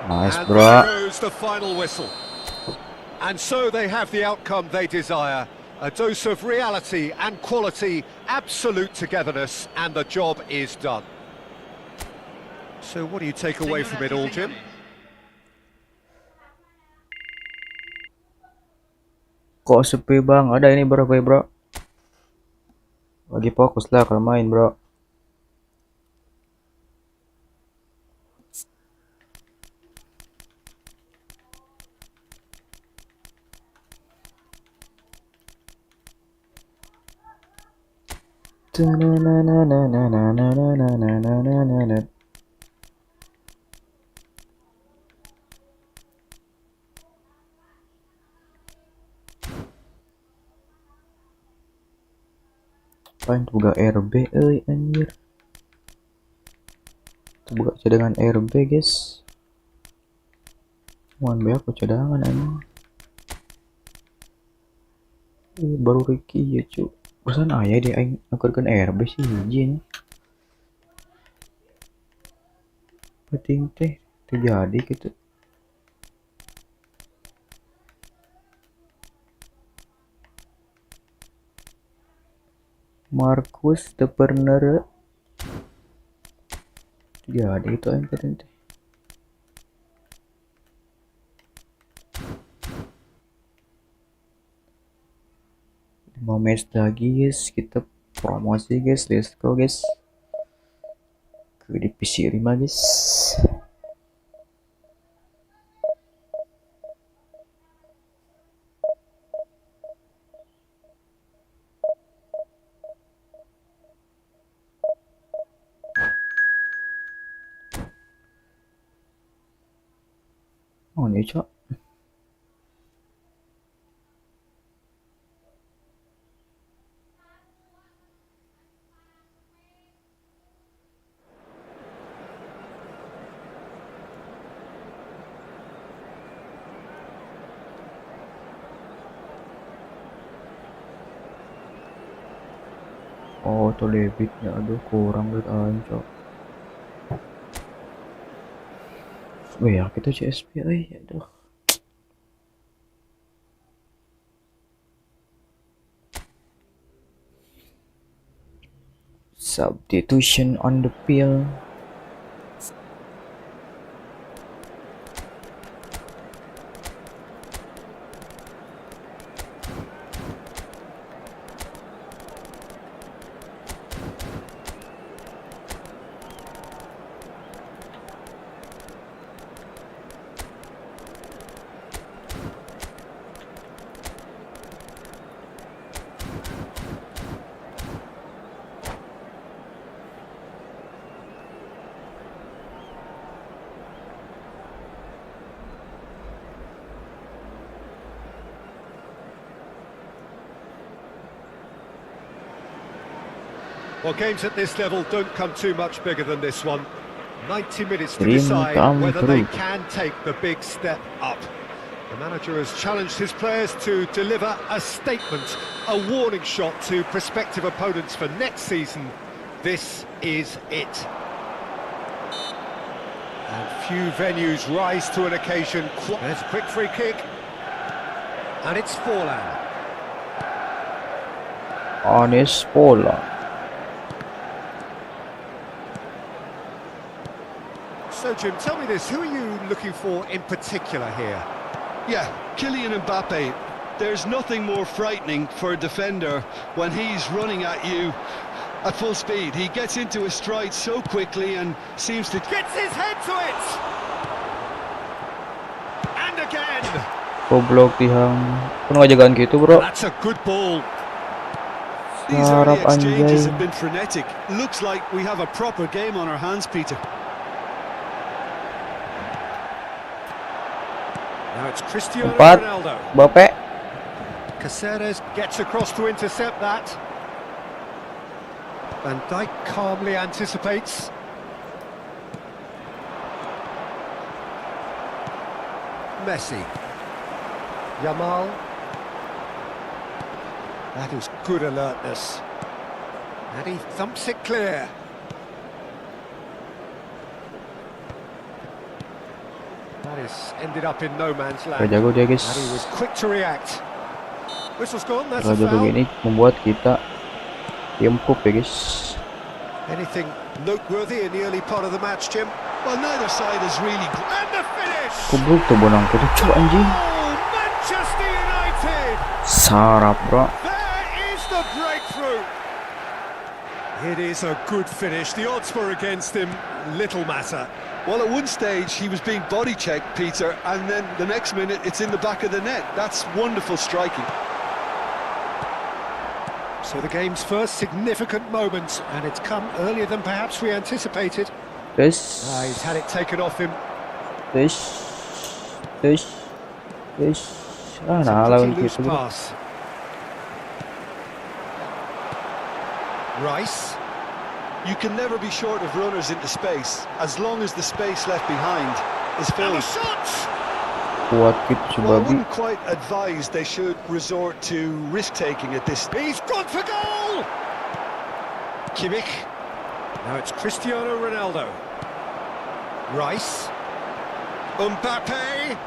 Nice, And bro. there goes the final whistle. And so they have the outcome they desire. A dose of reality and quality, absolute togetherness, and the job is done. So what do you take away from it all, Jim? Kok sepi bang? Ada ini bro, gue bro. Lagi fokus lah kalau main bro. Paling buka RB anjir. Itu buka cadangan RB guys. Cuman be aku cadangan anjing. Baru Ricky ya cu. Pesan ayah dia aing nukerkeun RB sih izin. Penting teh terjadi gitu. Markus the Perner jadi itu yang penting teh. Mau match lagi guys, kita promosi guys, let's go guys ke divisi 5 guys. Oh ini cok. Oh, to lebitnya. Aduh, kurang buat aing, cok. Wih, ya kita CSP, aduh. Substitution on the field. Well, games at this level don't come too much bigger than this one. 90 minutes to Dream decide come whether they true. can take the big step up. The manager has challenged his players to deliver a statement, a warning shot to prospective opponents for next season. This is it. And few venues rise to an occasion. There's a quick free kick. And it's Forlan. Honest Pola. So, Jim, tell me this, who are you looking for in particular here? Yeah, Kylian Mbappe. There's nothing more frightening for a defender when he's running at you at full speed. He gets into a stride so quickly and seems to... Gets his head to it! And again! Goblok tihang. Kau ngajagaan gitu, bro? That's a good ball. These early Sarap exchanges anjay. have been frenetic. Looks like we have a proper game on our hands, Peter. Now it's Cristiano Empat. Ronaldo. Bape. Caceres gets across to intercept that. Van Dijk calmly anticipates. Messi. Yamal. That is good alertness. And he thumps it clear. That is ended up in no man's land. Jago dia, guys. And he was quick to react. Whistle's gone, that's a Kalau jago foul. gini membuat kita empuk ya, guys. Anything noteworthy in the early part of the match, Jim? Well, neither side is really... And the finish! Goblok tuh bonang tuh, cok anjing. Oh, Manchester United! Sarap, bro. There is the breakthrough! It is a good finish. The odds were against him. Little matter. Well, at one stage, he was being body-checked, Peter, and then the next minute, it's in the back of the net. That's wonderful striking. So the game's first significant moment, and it's come earlier than perhaps we anticipated. Terus. He's had it taken off him. Terus. Ah, It's a nah, pretty lawan loose gitu, bro. pass. Rice. You can never be short of runners into space, as long as the space left behind is And filled. a shot! Kuat gitu si Well, I babi. wouldn't quite advise they should resort to risk-taking at this. He's gone for goal! Kimmich. Now it's Cristiano Ronaldo. Rice. Mbappe.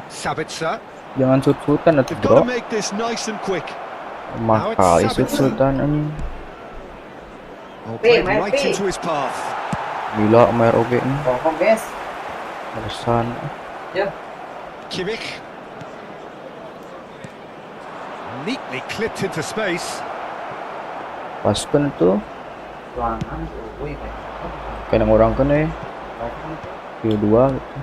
Sabitzer. Jangan sut-sutan atuh, They've got bro. to make this nice and quick. Mahal sut-sutan anjing. Oh, played right into his path. Gila main OG nih. Kosong, guys. Alasan. Ya. Kimmich. Neatly clipped into space. Paskan tuh. Ruangan, woi, Kayak orang kan dua gitu.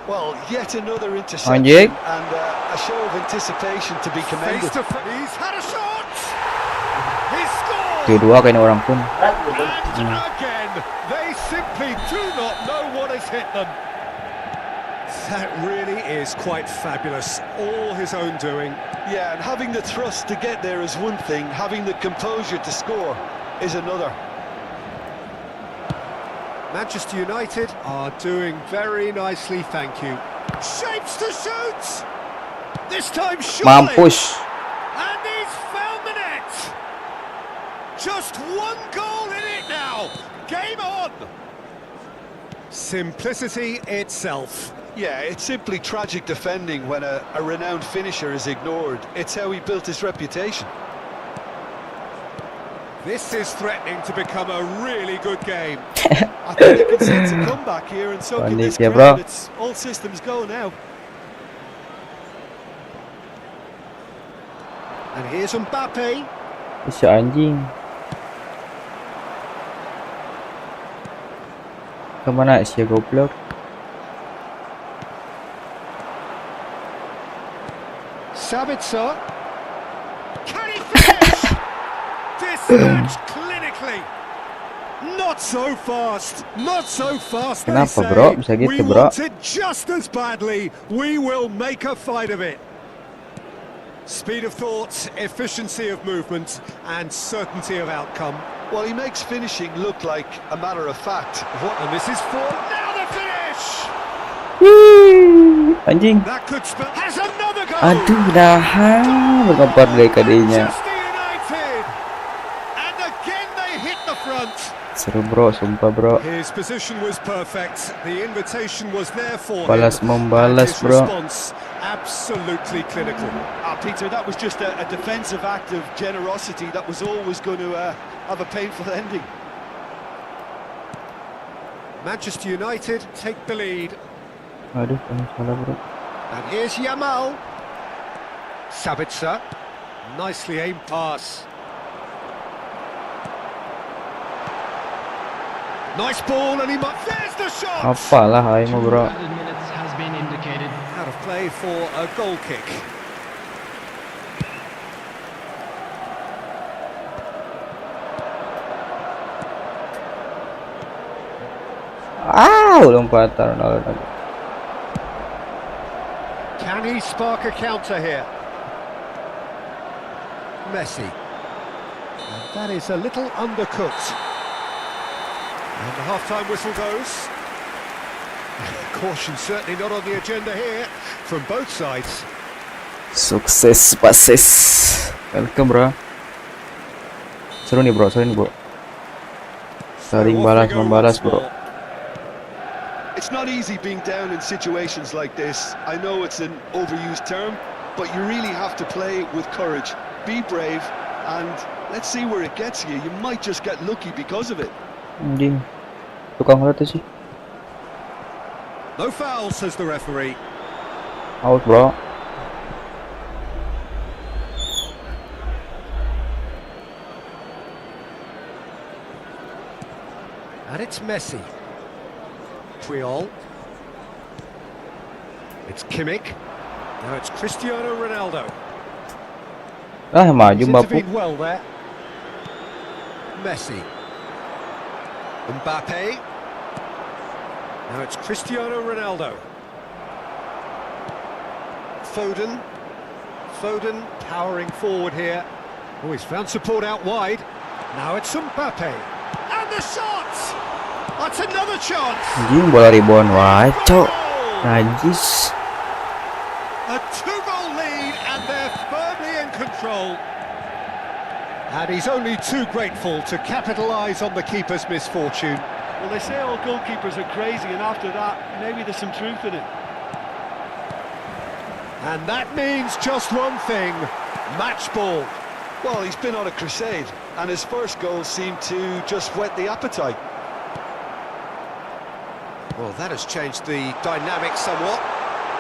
Well, yet another interception Anjing. and a show of anticipation to be Face commended. to face. He's had a shot. He's scored. Dua kayak orang pun. And again, they simply do not know what has hit them. That really is quite fabulous. All his own doing. Yeah, and having the thrust to get there is one thing, having the composure to score is another. Manchester United are doing very nicely, thank you. Shapes to shoot. This time surely. Mampus. And he's found the net. Just one goal in it now. Game on. Simplicity itself. Yeah, it's simply tragic defending when a renowned finisher is ignored. It's how he built his reputation. This is threatening to become a really good game. I think they can sense a comeback here, and so can this Panik ya, crowd. bro. It's all systems go now. And here's Mbappe. Si anjing. Kemana sih goblok? Sabitzer. Can he finish? Dispatched clinically. Not so fast. Not so fast, they Kenapa, say. bro? Bisa gitu, We bro. want it just as badly. We will make a fight of it. Speed of thought, efficiency of movement, and certainty of outcome. Well, he makes finishing look like a matter of fact. And this is for now the finish. Anjing. That could spell. Has another goal. Aduh, nahan berkempar dari kadinya. Manchester United. And again they hit the front. Seru bro, sumpah bro. His position was perfect. The invitation was there for Balas him. membalas, And his bro. response absolutely clinical. Peter, that was just a defensive act of generosity that was always going to have a painful ending. Manchester United take the lead. Aduh, salah bro. And here's Yamal. Sabitzer. Nicely aimed pass. Nice ball, and he might. There's the shot! Apalah aimu bro. Added minutes has been indicated. Out of play for a goal kick. Lompatan Ronaldo. Can he spark a counter here? Messi. And that is a little undercooked. And the half-time whistle goes. Caution certainly not on the agenda here from both sides. Sukses pases. Welcome bro. Seru nih bro, seru nih bro. Saling balas membalas bro. It's not easy being down in situations like this. I know it's an overused term, but you really have to play with courage. Be brave, and let's see where it gets you. You might just get lucky because of it. Anjing. Tukang rata sih. No foul, says the referee. Out bro. And it's Messi. Puyol. It's Kimmich. Now it's Cristiano Ronaldo. Maju He's Bapu. intervened well there. Messi. Mbappe. Now it's Cristiano Ronaldo. Foden. Foden powering forward here. Oh, he's found support out wide. Now it's Mbappe. And the shot! That's another chance! Anjing bola ribuan wae, cok. Najis. A two-goal lead, and they're firmly in control. And he's only too grateful to capitalise on the keeper's misfortune. Well, they say all goalkeepers are crazy, and after that, maybe there's some truth in it. And that means just one thing, match ball. Well, he's been on a crusade, and his first goal seemed to just whet the appetite. Well, that has changed the dynamic somewhat.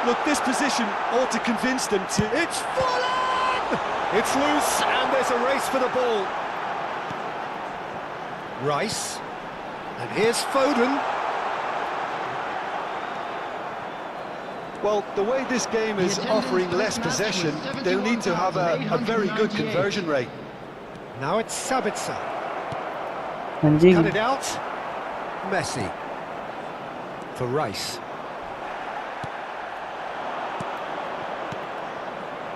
Look, this position ought to convince them to... It's full on! It's loose, and there's a race for the ball. Rice. And here's Foden. Well, the way this game is offering less possession, they'll need to have a very good conversion rate. Now it's Sabitzer. Anjing. Cut it out. Messi. For Rice.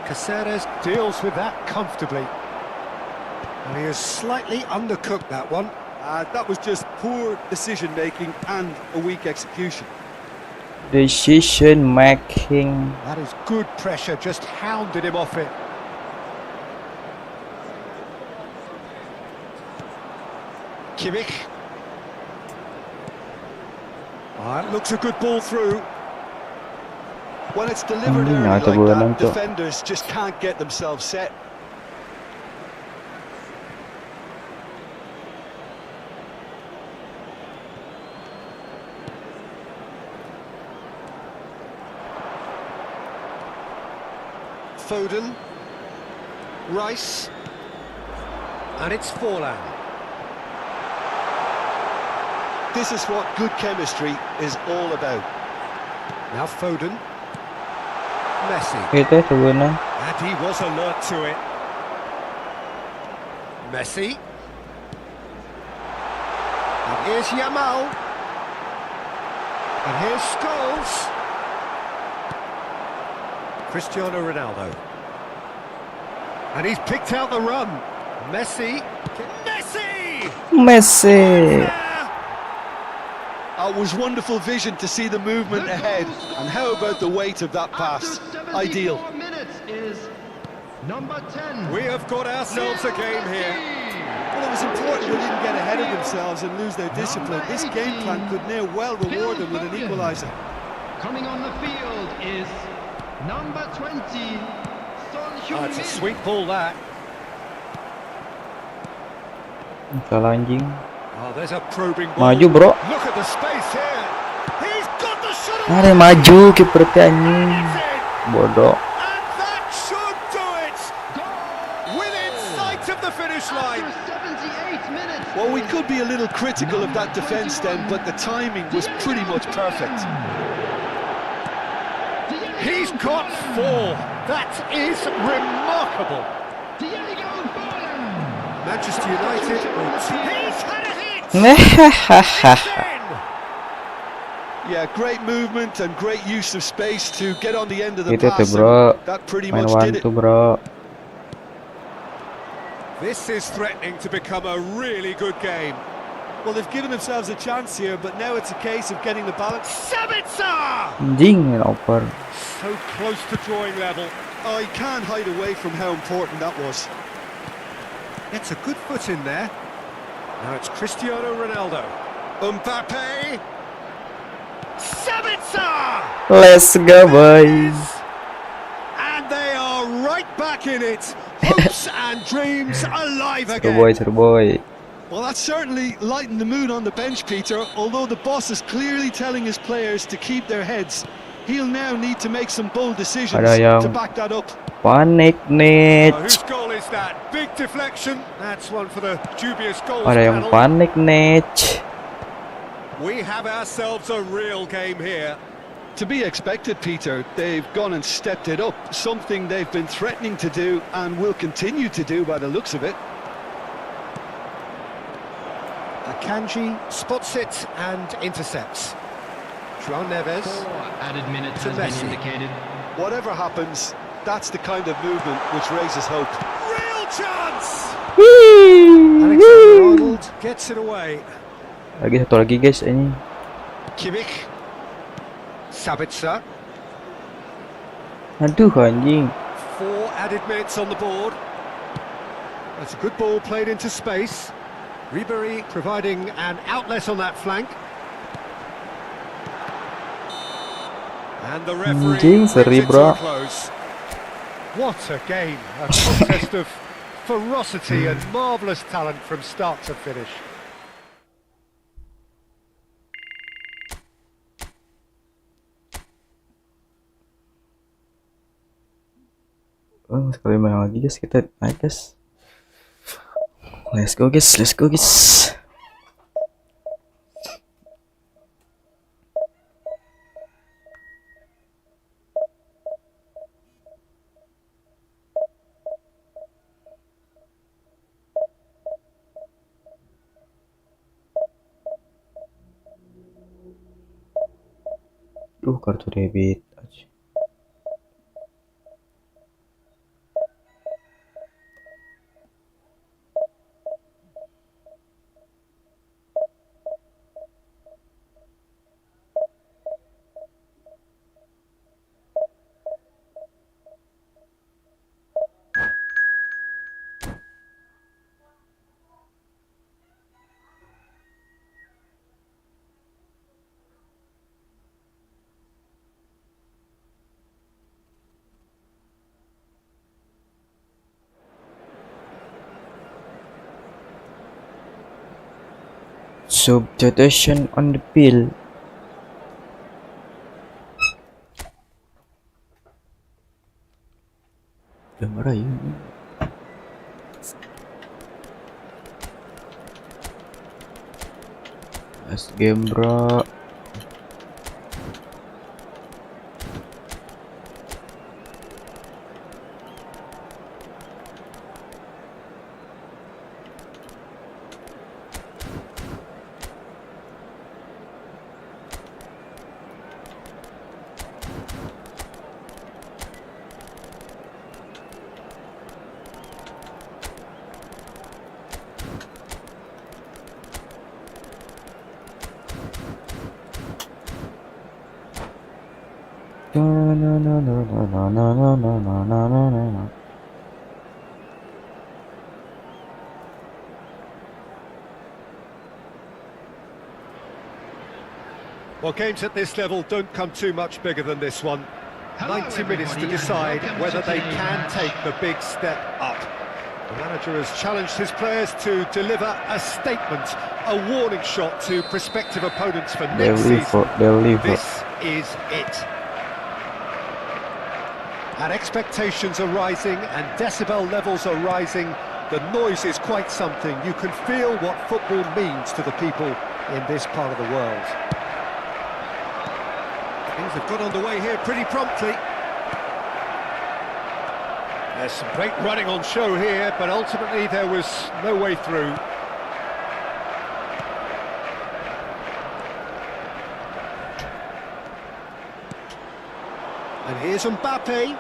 Caceres deals with that comfortably. And he has slightly undercooked that one. That was just poor decision-making and a weak execution. Decision making. That is good pressure, just hounded him off it. Kimmich. That looks a good ball through. When it's delivered early like that, defenders just can't get themselves set. Foden. Rice. And it's Forlan. This is what good chemistry is all about. Now Foden. Messi. Itu sebenarnya. And he was alert to it. Messi. And here's Yamal. And here's Scholes. Cristiano Ronaldo. And he's picked out the run. Messi. Messi. It was wonderful vision to see the movement ahead. And how about the weight of that pass? Ideal. Minutes is number 10. We have got ourselves a game here. Well, it was important they didn't get ahead of themselves and lose their discipline. This game plan could now well reward them with an equaliser. Coming on the field is number 20. Oh, it's a sweet ball, that. Salah anjing. Oh, there's a probing ball. Maju bro. Look at the space here. He's got the shot. Ada maju kiper anjing. Bodoh. And that should do it. Within sight of the finish line. After 78 minutes. Well, we could be a little critical of that defence then, but the timing was pretty much perfect. He's got 4. That is remarkable. Manchester United. He's had a hit. Yeah, great movement and great use of space to get on the end of the Itu tuh pass. bro. That pretty Main much one did it. tuh bro. This is threatening to become a really good game. Well, they've given themselves a chance here, but now it's a case of getting the balance. Sabitzer! Anjing main over. So close to drawing level. I can't hide away from how important that was. Gets a good foot in there. Now it's Cristiano Ronaldo. Mbappe. Sabitzer! Let's go boys. And they are right back in it. Hopes and dreams alive again. Seru boy. Well, that's certainly lightened the mood on the bench, Peter, although the boss is clearly telling his players to keep their heads. He'll now need to make some bold decisions to back that up. Panik nih. Whose goal is that? Big deflection. That's one for the dubious goals Ada yang panel. panik nih. We have ourselves a real game here. To be expected, Peter. They've gone and stepped it up, something they've been threatening to do and will continue to do by the looks of it. Akanji spots it and intercepts. João Neves. 4 added minutes To has been Messi. indicated. Whatever happens, that's the kind of movement which raises hope. Real chance! Alexander-Arnold gets it away. Lagi satu lagi guys ini. Kimmich. Sabitzer. Aduh anjing. 4 added minutes on the board. That's a good ball played into space. Ribery providing an outlet on that flank. And the referee Anjing, brings seri, it to bro. a close. What a game! A contest of ferocity and marvellous talent from start to finish. Oh, sekali main lagi guys, kita naik guys. Let's go guys, let's go guys. Kartu debit aja. Substitution on the field. Udah marah ya. Last game bro. Well, games at this level don't come too much bigger than this one. Hello, 90 minutes to everybody, and decide welcome whether to they today's can match. take the big step up. The manager has challenged his players to deliver a statement, a warning shot to prospective opponents for next season. This is it. And expectations are rising and decibel levels are rising. The noise is quite something. You can feel what football means to the people in this part of the world. Things have got underway here pretty promptly. There's some great running on show here, but ultimately there was no way through. And here's Mbappe.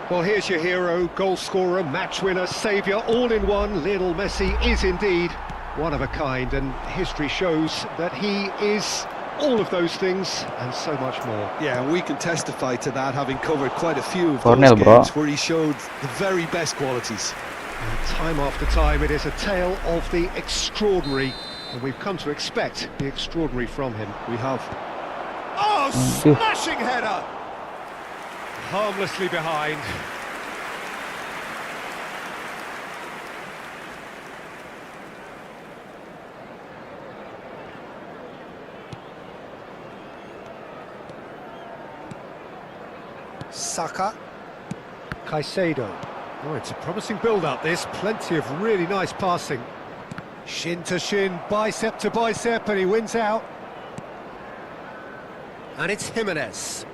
Well, here's your hero, goal scorer, match winner, saviour, all in one. Lionel Messi is indeed one of a kind, and history shows that he is all of those things and so much more. Yeah, and we can testify to that, having covered quite a few of Cornell, those bro. games where he showed the very best qualities. And time after time, it is a tale of the extraordinary, and we've come to expect the extraordinary from him. We have. Oh, smashing header! Harmlessly behind. Saka. Caicedo. Oh, it's a promising build-up, this. Plenty of really nice passing. Shin to shin, bicep to bicep, and he wins out. And it's Jimenez.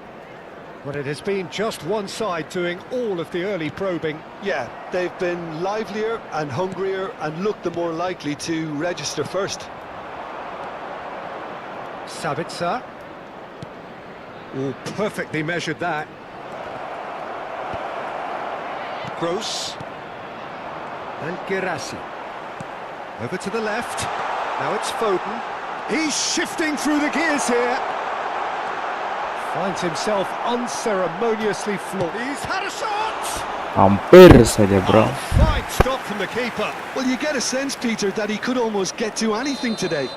But it has been just one side doing all of the early probing. Yeah, they've been livelier and hungrier and looked the more likely to register first. Sabitzer. Oh, perfectly measured that. Gross. And Girassi. Over to the left. Now it's Foden. He's shifting through the gears here. Finds himself unceremoniously floored. He's had a shot! Hampir saja bro. Oh, fine stop from the keeper. Well, you get a sense, Peter, that he could almost get to anything today.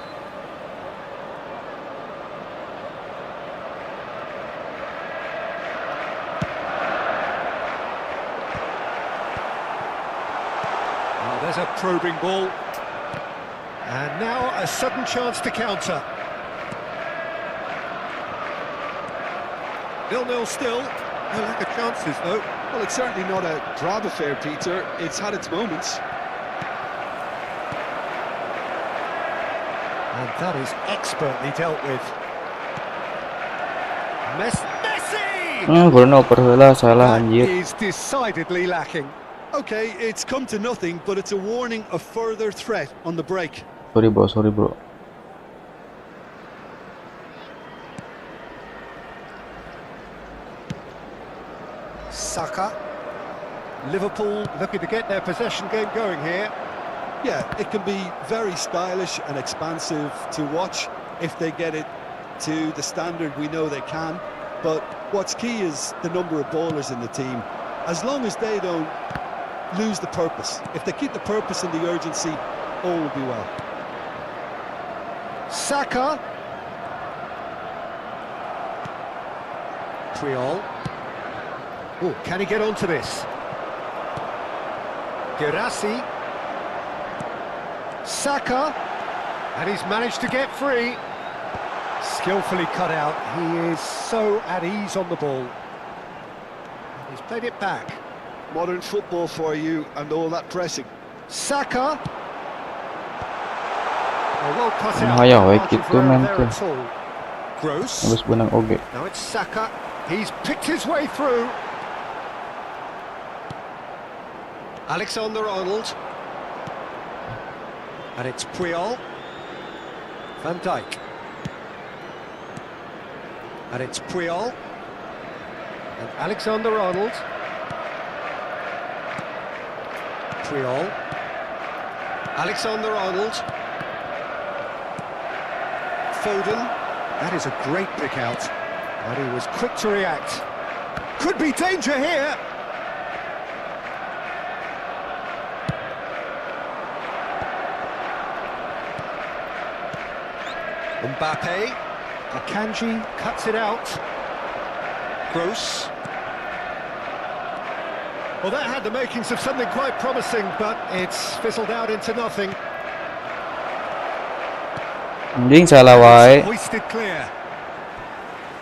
Oh, there's a probing ball. And now a sudden chance to counter. 0-0 still. No lack of chances, though. Well, it's certainly not a drab affair, Peter. It's had its moments. And that is expertly dealt with. Messi! Bruno Perhela salah That anjir. is decidedly lacking. Okay, it's come to nothing, but it's a warning of further threat on the break. Sorry bro. Saka. Liverpool looking to get their possession game going here. Yeah, it can be very stylish and expansive to watch if they get it to the standard we know they can. But what's key is the number of ballers in the team. As long as they don't lose the purpose, if they keep the purpose and the urgency, all will be well. Saka. Triol. Oh, can he get onto this? Girassi. Saka. And he's managed to get free. Skillfully cut out. He is so at ease on the ball. And he's played it back. Modern football for you and all that pressing. Saka. A well cut out. Ayaw, Margin gitu for error men there tuh. at all. Gross. Habis benang oge. Now it's Saka. He's picked his way through. Alexander-Arnold. And it's Puyol. Van Dijk. And it's Puyol. And Alexander-Arnold. Puyol. Alexander-Arnold. Foden. That is a great pick out. And he was quick to react. Could be danger here. Mbappe. Akanji cuts it out. Gross. Well, that had the makings of something quite promising, but it's fizzled out into nothing. Anjing salah wae. Hoisted clear.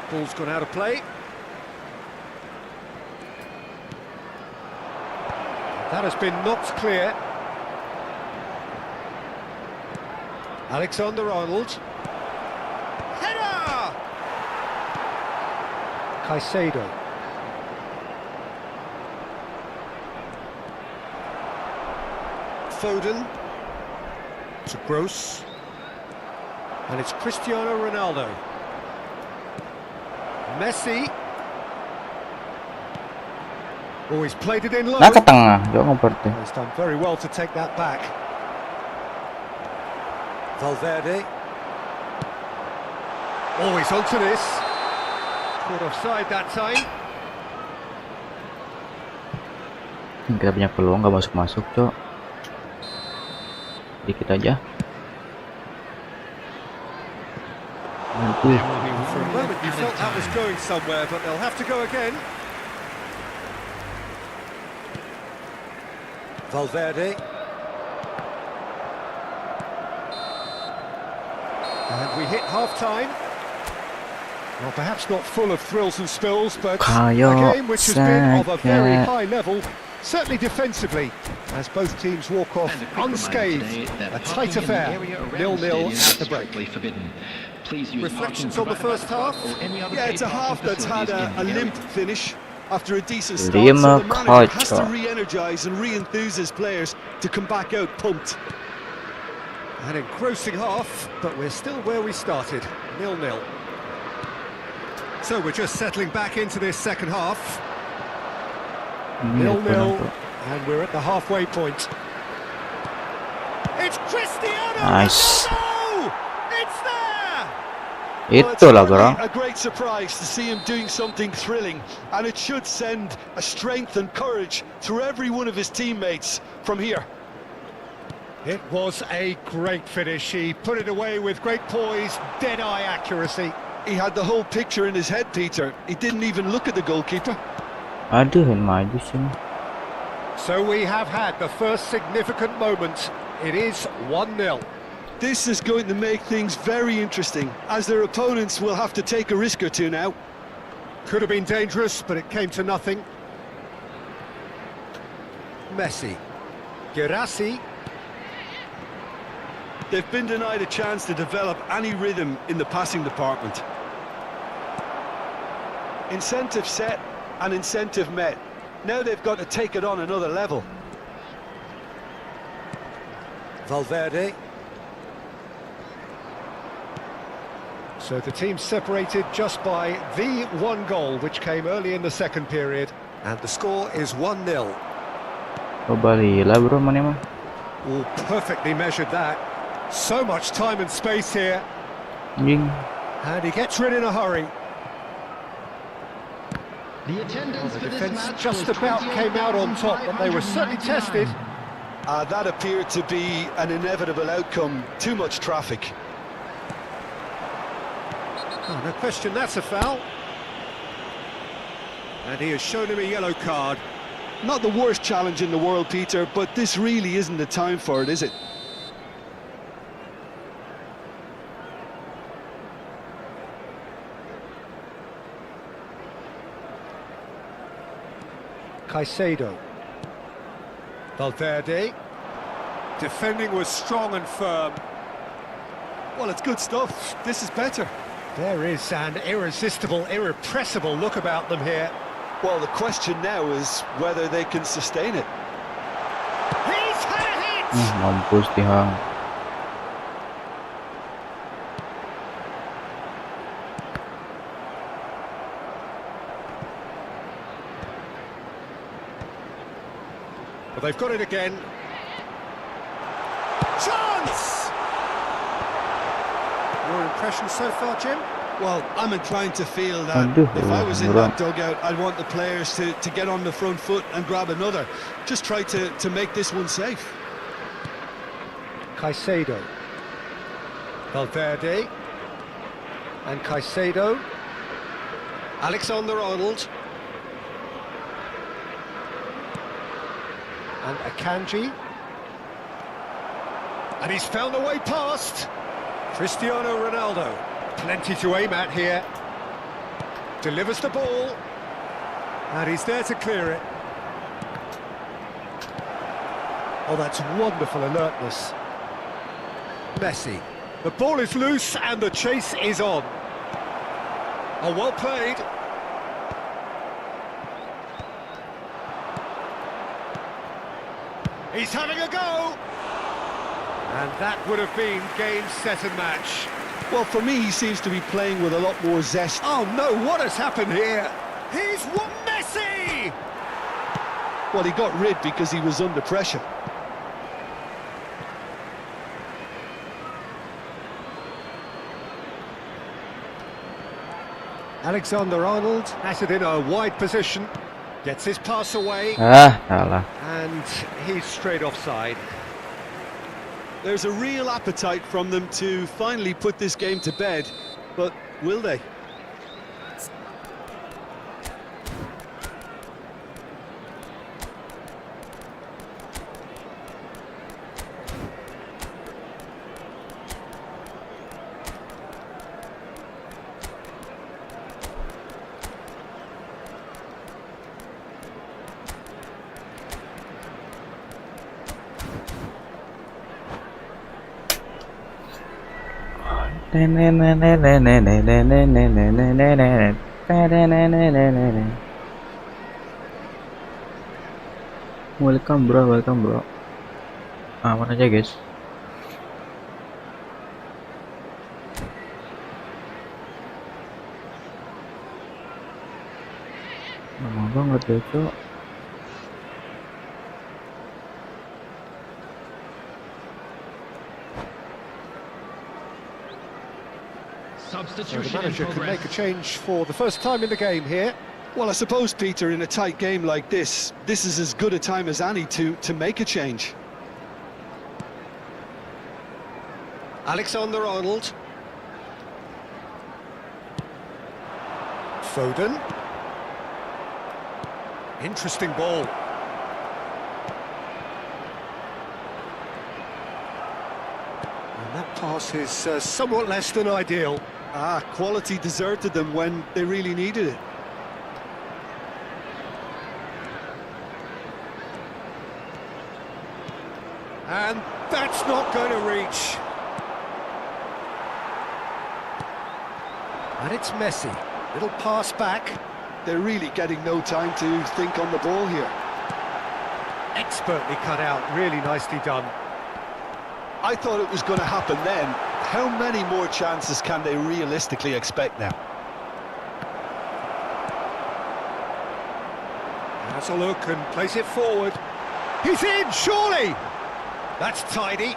Ball's gone out of play. That has been knocked clear. Alexander-Arnold. Header! Caicedo. Foden. To Gross. And it's Cristiano Ronaldo. Messi. Oh, he's played it in low. Nah ke tengah, jangan berarti. He's done very well to take that back. Valverde. Oh, he's onto this. Caught offside that time. Kita punya peluang nggak masuk-masuk, Cok. Dikit aja. For a moment you felt that was going somewhere, but they'll have to go again. Valverde. And we hit half-time. Well, perhaps not full of thrills and spills, but a game which has been of a very high level, certainly defensively, as both teams walk off unscathed. A tight affair, 0-0 at the break. Reflections on the first half? Yeah, it's a half that's had a limp finish after a decent start, so the manager has to re-energise and re-enthuse his players to come back out pumped. An engrossing half, but we're still where we started, 0-0. So we're just settling back into this second half. 0-0, and we're at the halfway point. It's Cristiano Ronaldo! It's there! Itulah, bro. A great surprise to see him doing something thrilling, and it should send a strength and courage through every one of his teammates from here. It was a great finish. He put it away with great poise, dead-eye accuracy. He had the whole picture in his head, Peter. He didn't even look at the goalkeeper. Aduh, yang maju sih. So we have had the first significant moment. It is 1-0. This is going to make things very interesting, as their opponents will have to take a risk or two now. Could have been dangerous, but it came to nothing. Messi. Guirassy. They've been denied a chance to develop any rhythm in the passing department. Incentive set and incentive met. Now they've got to take it on another level. Valverde. So the team separated just by the one goal, which came early in the second period. And the score is 1-0. Balila bro, mana mah? Oh, perfectly measured that. So much time and space here. Anjing. And he gets rid in a hurry. The attendance for this Defence match just was about came out on top, but they were certainly tested. That appeared to be an inevitable outcome. Too much traffic. Oh, no question, that's a foul. And he has shown him a yellow card. Not the worst challenge in the world, Peter, but this really isn't the time for it, is it? Caicedo. Valverde. Defending was strong and firm. Well, it's good stuff. This is better. There is an irresistible, irrepressible look about them here. Well, the question now is whether they can sustain it. He's had a hit! Mampus dihang. Well, they've got it again. Chance! Your impression so far, Jim? Well, I'm inclined to feel that Aduh, if I was in murah. that dugout, I'd want the players to get on the front foot and grab another. Just try to make this one safe. Caicedo. Valverde. And Caicedo. Alexander-Arnold. And Akanji. And he's found a way past. Cristiano Ronaldo. Plenty to aim at here. Delivers the ball. And he's there to clear it. Oh, that's wonderful alertness. Messi. The ball is loose and the chase is on. Oh, well played. He's having a go. And that would have been game, set and match. Well, for me, he seems to be playing with a lot more zest. Oh no, what has happened here? He's Messi! Well, he got rid because he was under pressure. Alexander-Arnold has it in a wide position. Gets his pass away. Salah. And he's straight offside. There's a real appetite from them to finally put this game to bed, but will they? Welcome bro. Aman aja guys. Lama banget ya cok. So the Substitution in manager can make a progress. change for the first time in the game here. Well, I suppose, Peter, in a tight game like this is as good a time as any to make a change. Alexander-Arnold. Foden. Interesting ball. And that pass is somewhat less than ideal. Quality deserted them when they really needed it. And that's not going to reach. And it's Messi. Little pass back. They're really getting no time to think on the ball here. Expertly cut out. Really nicely done. I thought it was going to happen then. How many more chances can they realistically expect now? Has a look and plays it forward. He's in, surely! That's tidy.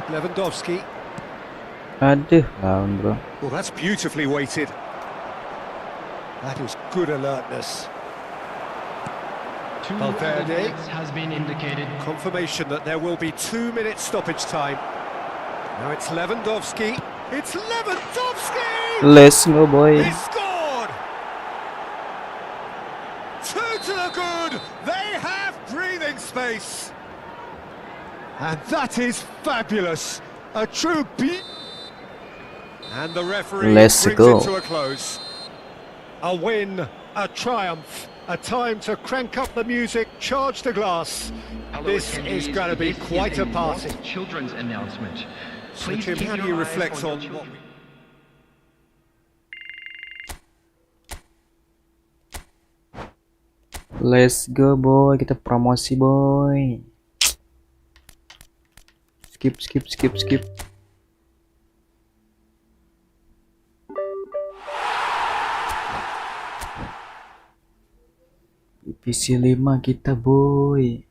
Lewandowski. Aduh, lawan bro. Well, that's beautifully weighted. That is good alertness. 2 Valverde. minutes has been indicated. Confirmation that there will be 2 minutes stoppage time. Now it's Lewandowski. It's Lewandowski! Let's go boy. He scored! 2 to the good! They have breathing space! And that is fabulous! A true beat! And the referee Let's brings go. it to a close. A win, a triumph, a time to crank up the music, charge the glass. This is going to be quite a party. Children's announcement. So Tim, how do you reflect on what... Let's go boy, kita promosi boy. Skip. Divisi 5 kita boy.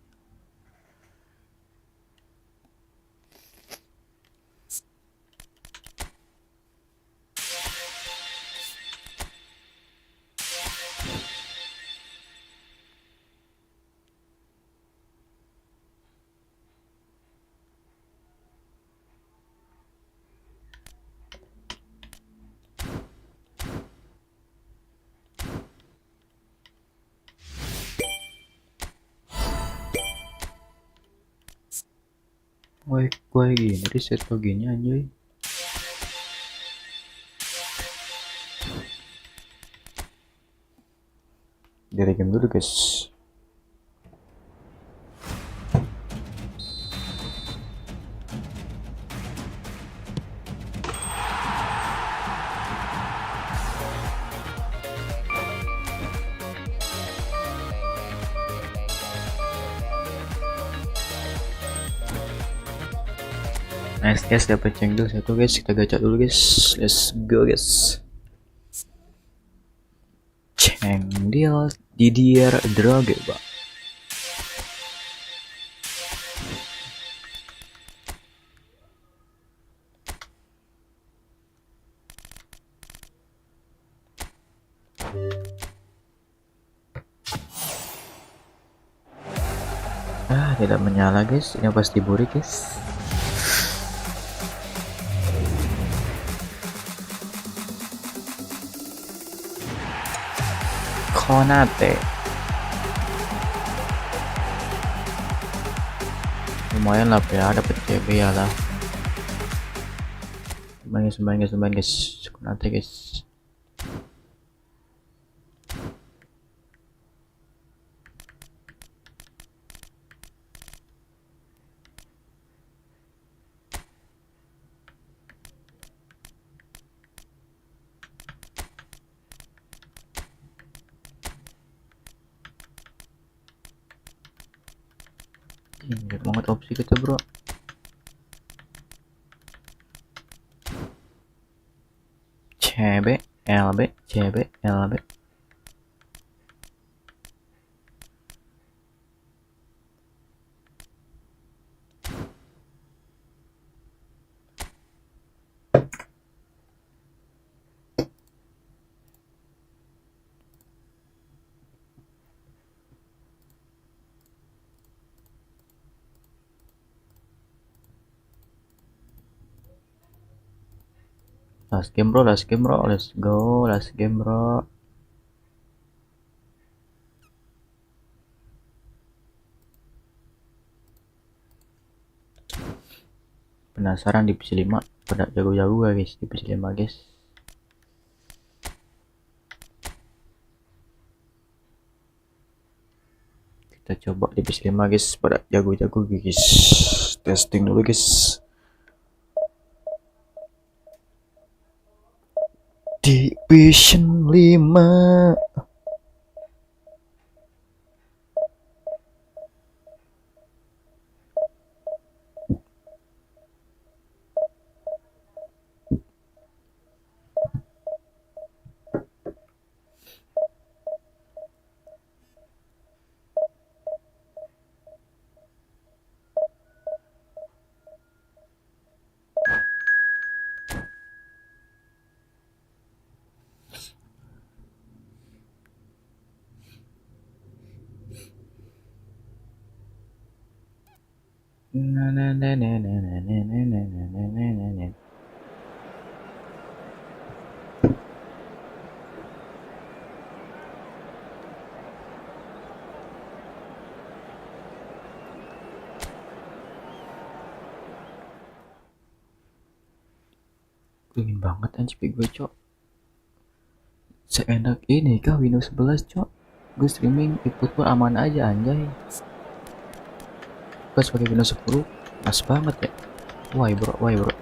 Wah gini reset loginnya anjay. Dari game dulu guys. Nice guys, dapat cendol satu guys, kita gacha dulu guys. Let's go guys. Cendil Didier Drogba. Tidak menyala guys, ini pasti buri guys. Konate lumayan lah ya, dapat CB ya lah. Sembang guys. Konate guys. Ingat banget opsi kita bro. CB LB. Last game bro, let's go, last game bro. Penasaran divisi 5 pada jago-jago guys, divisi 5 guys. Kita coba divisi 5 guys, pada jago-jago guys. Testing dulu guys. Division 5. Ingin banget anjir gue cok. Seenak ini kah Windows 11 cok. Gue streaming eFootball aman aja anjay. Pas pakai Windows 10 pas banget ya. Why bro. Why bro.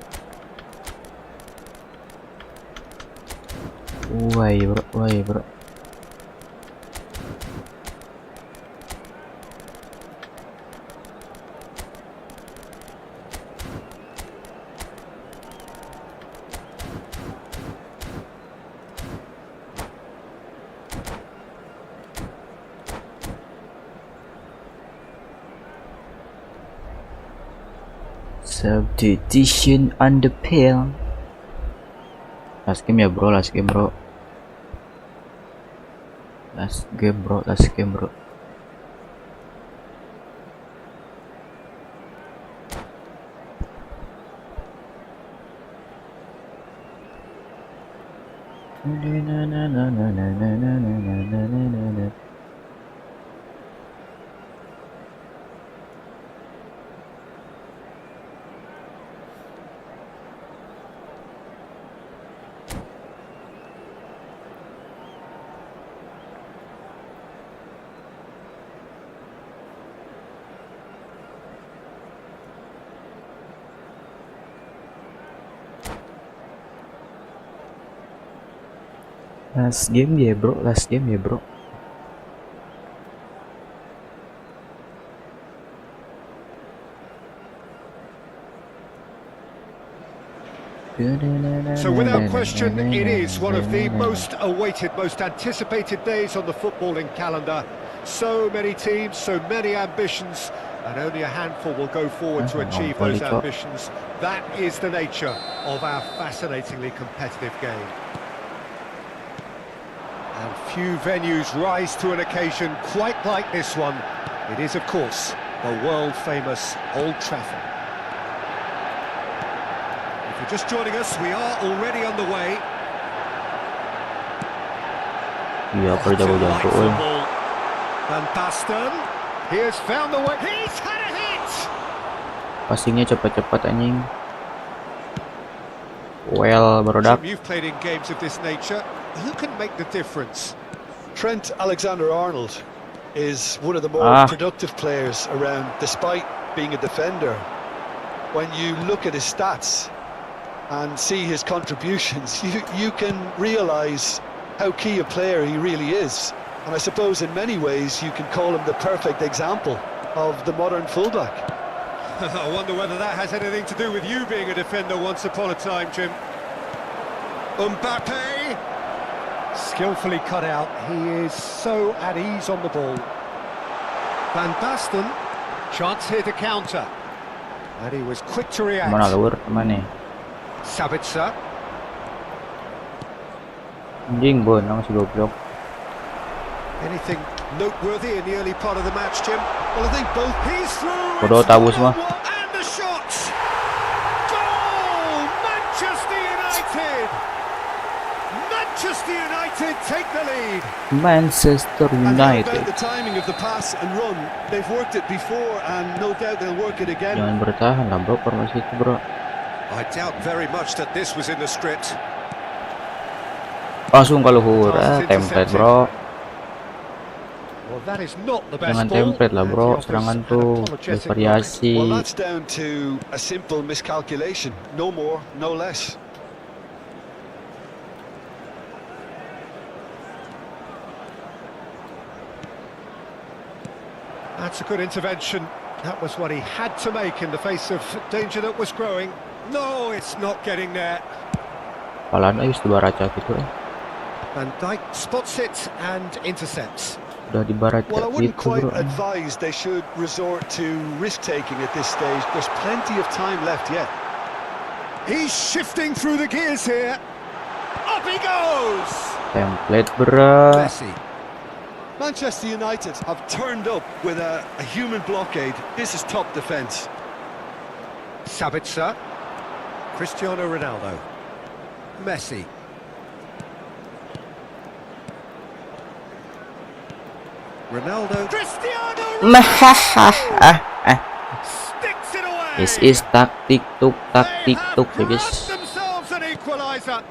Substitution on the pill. Last game ya bro, last game bro. Last game ya bro. So without question, it is one of the most awaited, most anticipated days on the footballing calendar. So many teams, so many ambitions, and only a handful will go forward to achieve those ambitions. That is the nature of our fascinatingly competitive game. And few venues rise to an occasion quite like this one. It is, of course, the world-famous Old Trafford. If you're just joining us, we are already underway. Iya, jago. Van Basten, he has found the way. He's had a hit. Passingnya cepat-cepat anjing. Well, product. You've played in games of this nature. Who can make the difference? Trent Alexander-Arnold is one of the more productive players around, despite being a defender. When you look at his stats and see his contributions, you can realise how key a player he really is. And I suppose in many ways you can call him the perfect example of the modern fullback. I wonder whether that has anything to do with you being a defender once upon a time, Jim. Mbappe! Skillfully cut out. He is so at ease on the ball. Van Basten, chance here to counter. And he was quick to react. Mana lur, mana? Sabitzer. Anjing bonang si goblok. Anything noteworthy in the early part of the match, Jim? Well, I think both. He's through. Bodoh tahu semua. And the shot. Goal! Manchester United. Manchester United take the lead. Manchester United. United. The timing of the pass and run, they've worked it before, and no doubt they'll work it again. Jangan bertahan lah bro, formasi itu bro. I doubt very much that this was in the script. Langsung kalau hura, template bro. Well, that is not the best Jangan ball. template lah bro, serangan tuh bervariasi. Well, that's down to a simple miscalculation, no more, no less. That's a good intervention. That was what he had to make in the face of danger that was growing. No, it's not getting there. Palan ayo sudah baraca gitu Van Dijk spots it and intercepts. Udah dibaraca Well, I wouldn't gitu quite bro. advise they should resort to risk-taking at this stage. There's plenty of time left yet. He's shifting through the gears here. Up he goes! Template bro. Messi. Manchester United have turned up with a human blockade. This is top defence. Sabitzer. Cristiano Ronaldo. Messi. Ronaldo. Cristiano Ronaldo! Sticks it away! This is taktik tuk They have guys. themselves an equaliser.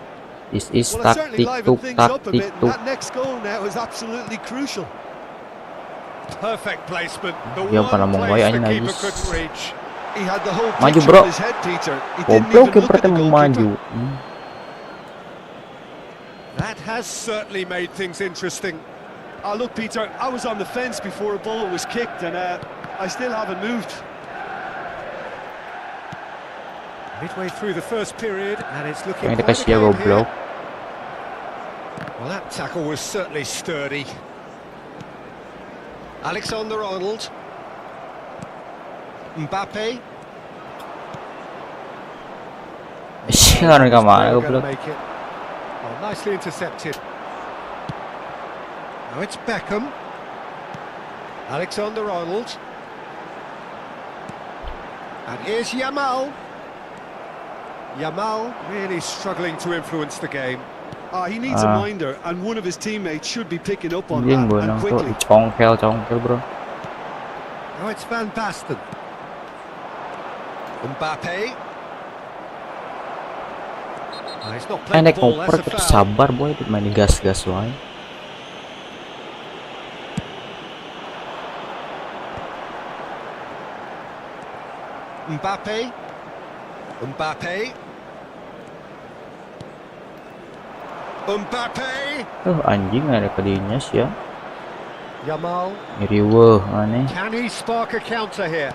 This is Well, it certainly taktik livened tuk things up a taktik bit, and tuk. that next goal now is absolutely crucial. Perfect placement. The Dia pada one mau place goyang the lagi. keeper couldn't reach. He had the whole Maju, picture bro. in his head, Peter. He didn't Goblok even look at kipernya the mau goalkeeper. maju. That has certainly made things interesting. Oh, look, Peter, I was on the fence before a ball was kicked, and I still haven't moved. Midway through the first period, and it's looking Yang quite a dikasih ya game goblok. here. Well, that tackle was certainly sturdy. Alexander-Arnold. Mbappe. Siapa yang kemana Gonna goblok? make it. Oh, nicely intercepted. Now it's Beckham. Alexander-Arnold. And here's Yamal. Yamal really struggling to influence the game. He needs a minder, and one of his teammates should be picking up on Anjing that, and benang tuh quickly. congkel bro. Now it's Van Basten. Mbappe. Oh, he's not playing the Nek ball, ngoper that's a foul. sabar boy, main gas-gas wae. Mbappe. Mbappe. Mbappe. Anjing ada kadinya sih ya. Yamal. Riweuh aneh. Can he spark a counter here?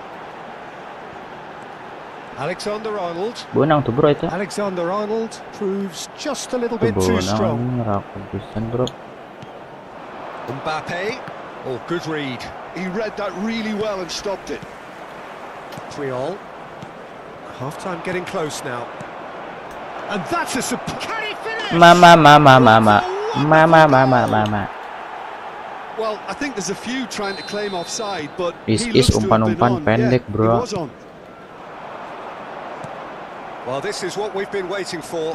Alexander-Arnold. Benang tuh bro itu. Alexander-Arnold proves just a little Tuh bit too strong. benang rapi pisan bro. Mbappe. Oh, good read. He read that really well and stopped it. Triol. Half-time getting close now. And that's a can he finish? Mama. Well, I think there's a few trying to claim offside, but This he is looks to have been umpan-umpan on. pendek, Yeah, bro. he was on. Well, this is what we've been waiting for.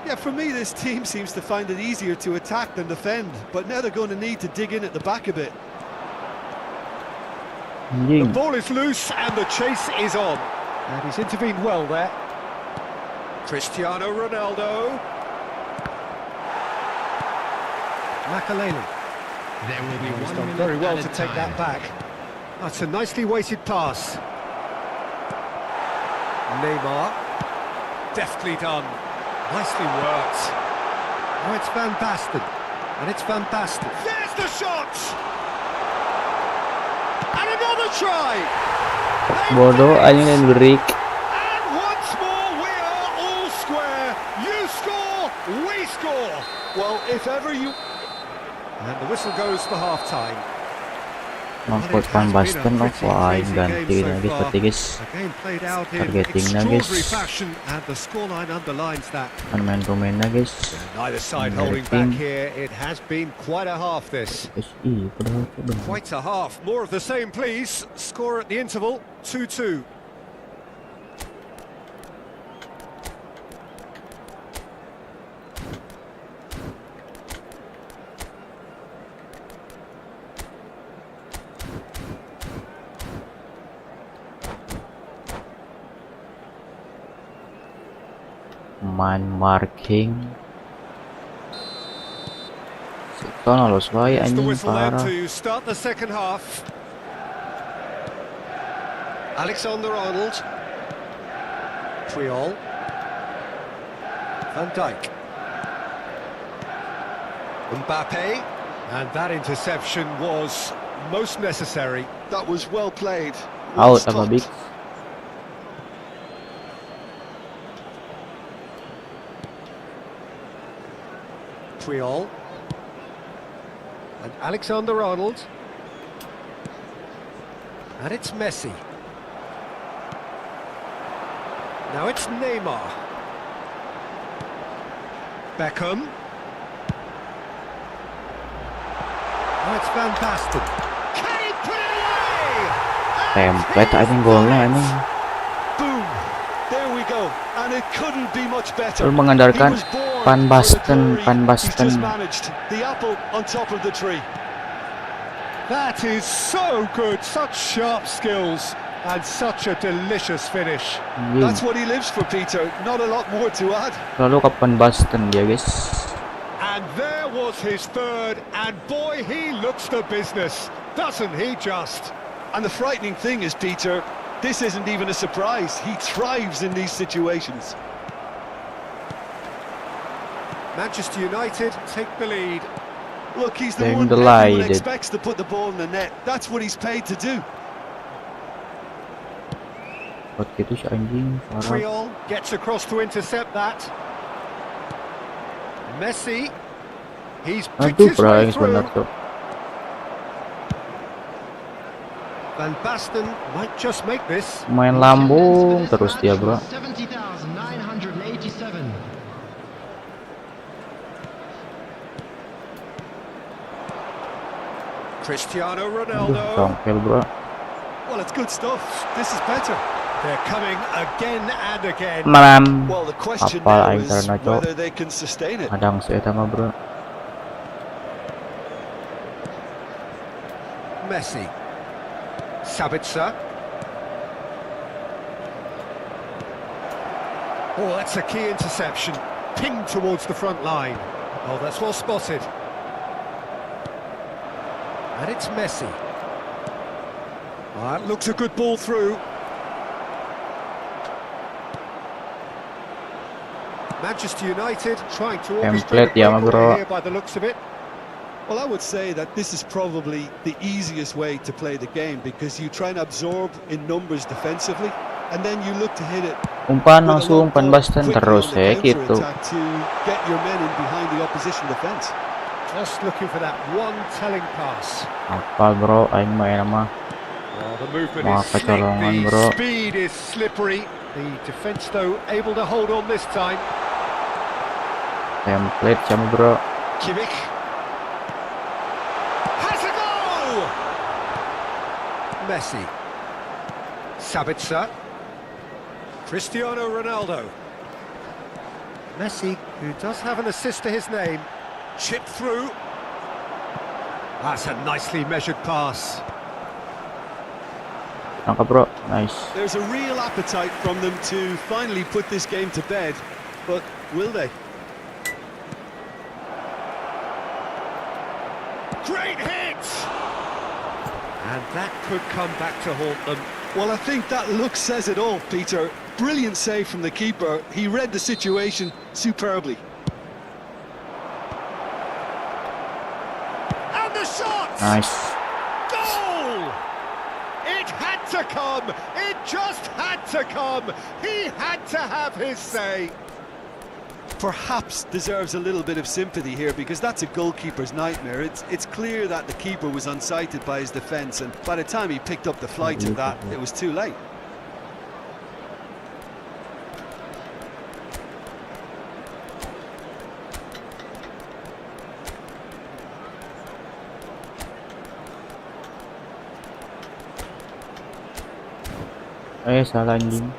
Yeah, for me, this team seems to find it easier to attack than defend, but now they're going to need to dig in at the back a bit. The Anjing. ball is loose and the chase is on. And he's intervened well there. Cristiano Ronaldo. Makaleli. There will be He's 1 done minute very well added to take that time. back. That's a nicely weighted pass. Neymar. Deftly done. Nicely worked. Now it's Van Basten. And it's Van Basten. There's the shot! And another try! Bodoh anjing dan break. And once more we are all square. You score, we score. Well, if ever you... And the whistle goes for half-time. Mangkut Van Basten loh, wah aing ganti lagi seperti guys. The game played out in Targetingnya guys. extraordinary fashion, and the scoreline underlines that. Kan main pemainnya guys. Neither side holding back Targeting. here. It has been quite a half, this. Guys, padahal tuh bener. Quite a half. More of the same, please. Score at the interval, 2-2. Man marking. Seton halus wae It's the anjing whistle then parah. to start the second half. Alexander-Arnold. Triol. Van Dijk. Mbappe. And that interception was most necessary. That was well played. Well Out apa stopped. big? Triol. And Alexander-Arnold. And it's Messi. Now it's Neymar. Beckham. Now it's Van Basten. Can he put it away? Template anjing golnya anjing. Boom! There we go. And it couldn't be much better. Lalu mengandalkan He was born Van for the Basten, glory. Van He's Basten. just managed the apple on top of the tree. That is so good, such sharp skills. And such a delicious finish. That's what he lives for, Peter. Not a lot more to add. Lalu kapan Boston dia guys? And there was his third, and boy, he looks the business, doesn't he just? And the frightening thing is, Peter, this isn't even a surprise. He thrives in these situations. Manchester United take the lead. Look, he's the They're one delighted. everyone expects to put the ball in the net. That's what he's paid to do. Buat gitu si anjing. Parah. Triol gets across to intercept that. Messi, he's picked Aduh, his way Brian through. benar tuh. Van Basten might just make this. Main lambung terus dia, bro. 70,987. Cristiano Aduh, Ronaldo. tampil, bro. Well, it's good stuff. This is better. They're coming again and again. Malam. Well, the question Apal now aing is karena cok. whether they can sustain it. Kadang si eta mah, bro. Messi. Sabitzer. Oh, that's a key interception. Pinged towards the front line. Oh, that's well spotted. And it's Messi. That looks a good ball through. Manchester United trying to orchestrate Template ya, a bro. breakaway here by the looks of it. Well, I would say that this is probably the easiest way to play the game because you try and absorb in numbers defensively and then you look to hit it Umpan with a langsung long ball Boston quickly terus on the ya gitu. counter-attack to get your men in behind the opposition defence. Just looking for that one telling pass. Apa, bro? Aing main mah. Oh, the movement Wah, is slick, kecolongan, the bro. speed is slippery. The defence, though, able to hold on this time. Template sama, bro. Kimmich. Has a goal! Messi. Sabitzer. Cristiano Ronaldo. Messi, who does have an assist to his name. Chipped through. That's a nicely measured pass. Nangkap, bro. Nice. There's a real appetite from them to finally put this game to bed, but will they? Great hit! And that could come back to haunt them. Well, I think that look says it all, Peter. Brilliant save from the keeper. He read the situation superbly. And the shot! Nice. Goal! It had to come! It just had to come! He had to have his say! Perhaps deserves a little bit of sympathy here because that's a goalkeeper's nightmare. It's clear that the keeper was unsighted by his defence, and by the time he picked up the flight of that, it was too late. Salah anjing.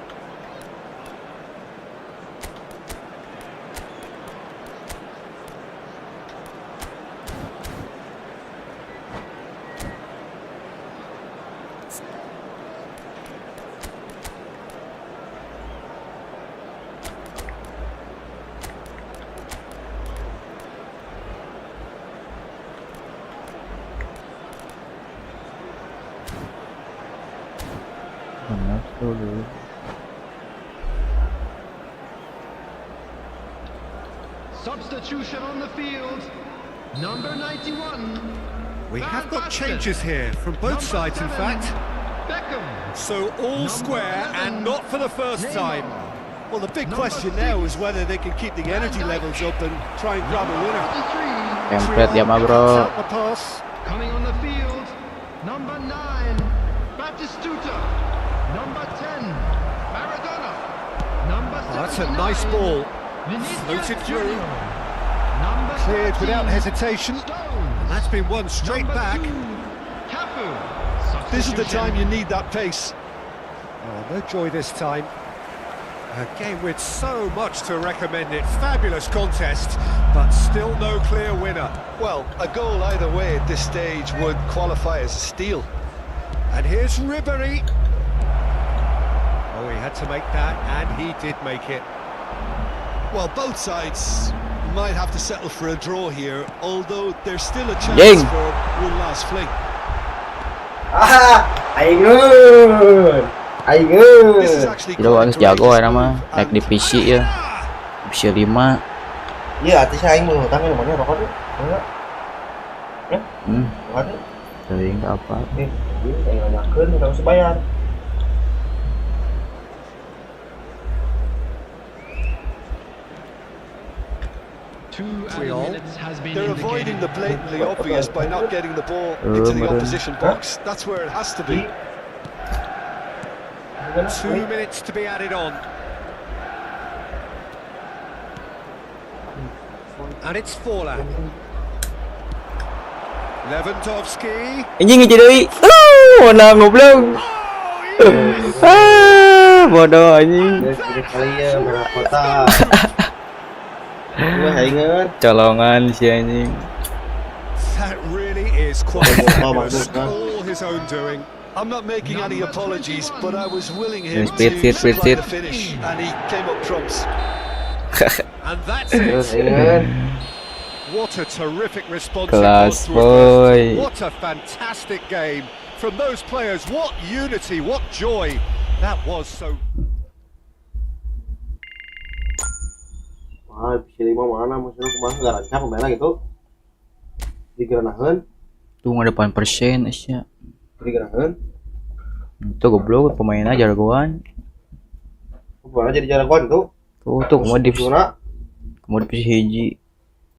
Panas dulu. Substitution on the field. Number 91. We have got Van Basten. changes here from both Number sides, in 7, fact. Beckham. So all Number square 11, and not for the first Neymar. time. Well, the big Number question 6, now is whether they can keep the energy levels up and try and grab a winner. 43. Template ya mah, Cuts bro. out the pass. Coming on the field. Number 9. Batistuta. Number 10. Maradona. Number 79. Oh, that's a nice ball. Vinicius Floated through. Junior. Number Cleared 13. without hesitation. Stones. That's been won straight Number back. 2. Cafu. This is the time you Substitution. need that pace. Oh, no joy this time. A game with so much to recommend it. Fabulous contest, but still no clear winner. Well, a goal either way at this stage would qualify as a steal. And here's Ribéry. had to make that, and he did make it. Well, both sides might have to settle for a draw here, although there's still a chance Ding. for one last fling. This is actually Itu quite a harus jago courageous ya mah, move, naik di and- PC ya. PC 5. Iya, artis aing mau utang namanya rokok tuh. Enggak. Rokok tuh. Tapi enggak apa. Ini kayak nanyakeun enggak usah bayar. They're avoiding the blatantly obvious by not getting the ball into the opposition box. That's where it has to be. 2 minutes to be added on. And it's Forlan. Lewandowski. Anjing ngejadi deui. Menang goblok. Bodoh anjing. Jadi kali ya merah kota. Gua inget. Colongan si anjing. That really is quite fabulous. All his own doing. I'm not making any apologies, but I was willing him Speed, to speed, supply speed. the finish, and he came up trumps. And that's Terus it. inget. What a terrific response Kelas, it was to a first. boy. What a fantastic game from those players. What unity, what joy. That was so... Wah, bisa 5 mana maksudnya kemarin enggak rancang pemainnya gitu. Digeranahkeun, Tuh ada 8% asnya. digeranahkeun. Itu goblok pemainnya jagoan. Pemainnya jadi jagoan tuh. Tuh kumaha di Surah. hiji.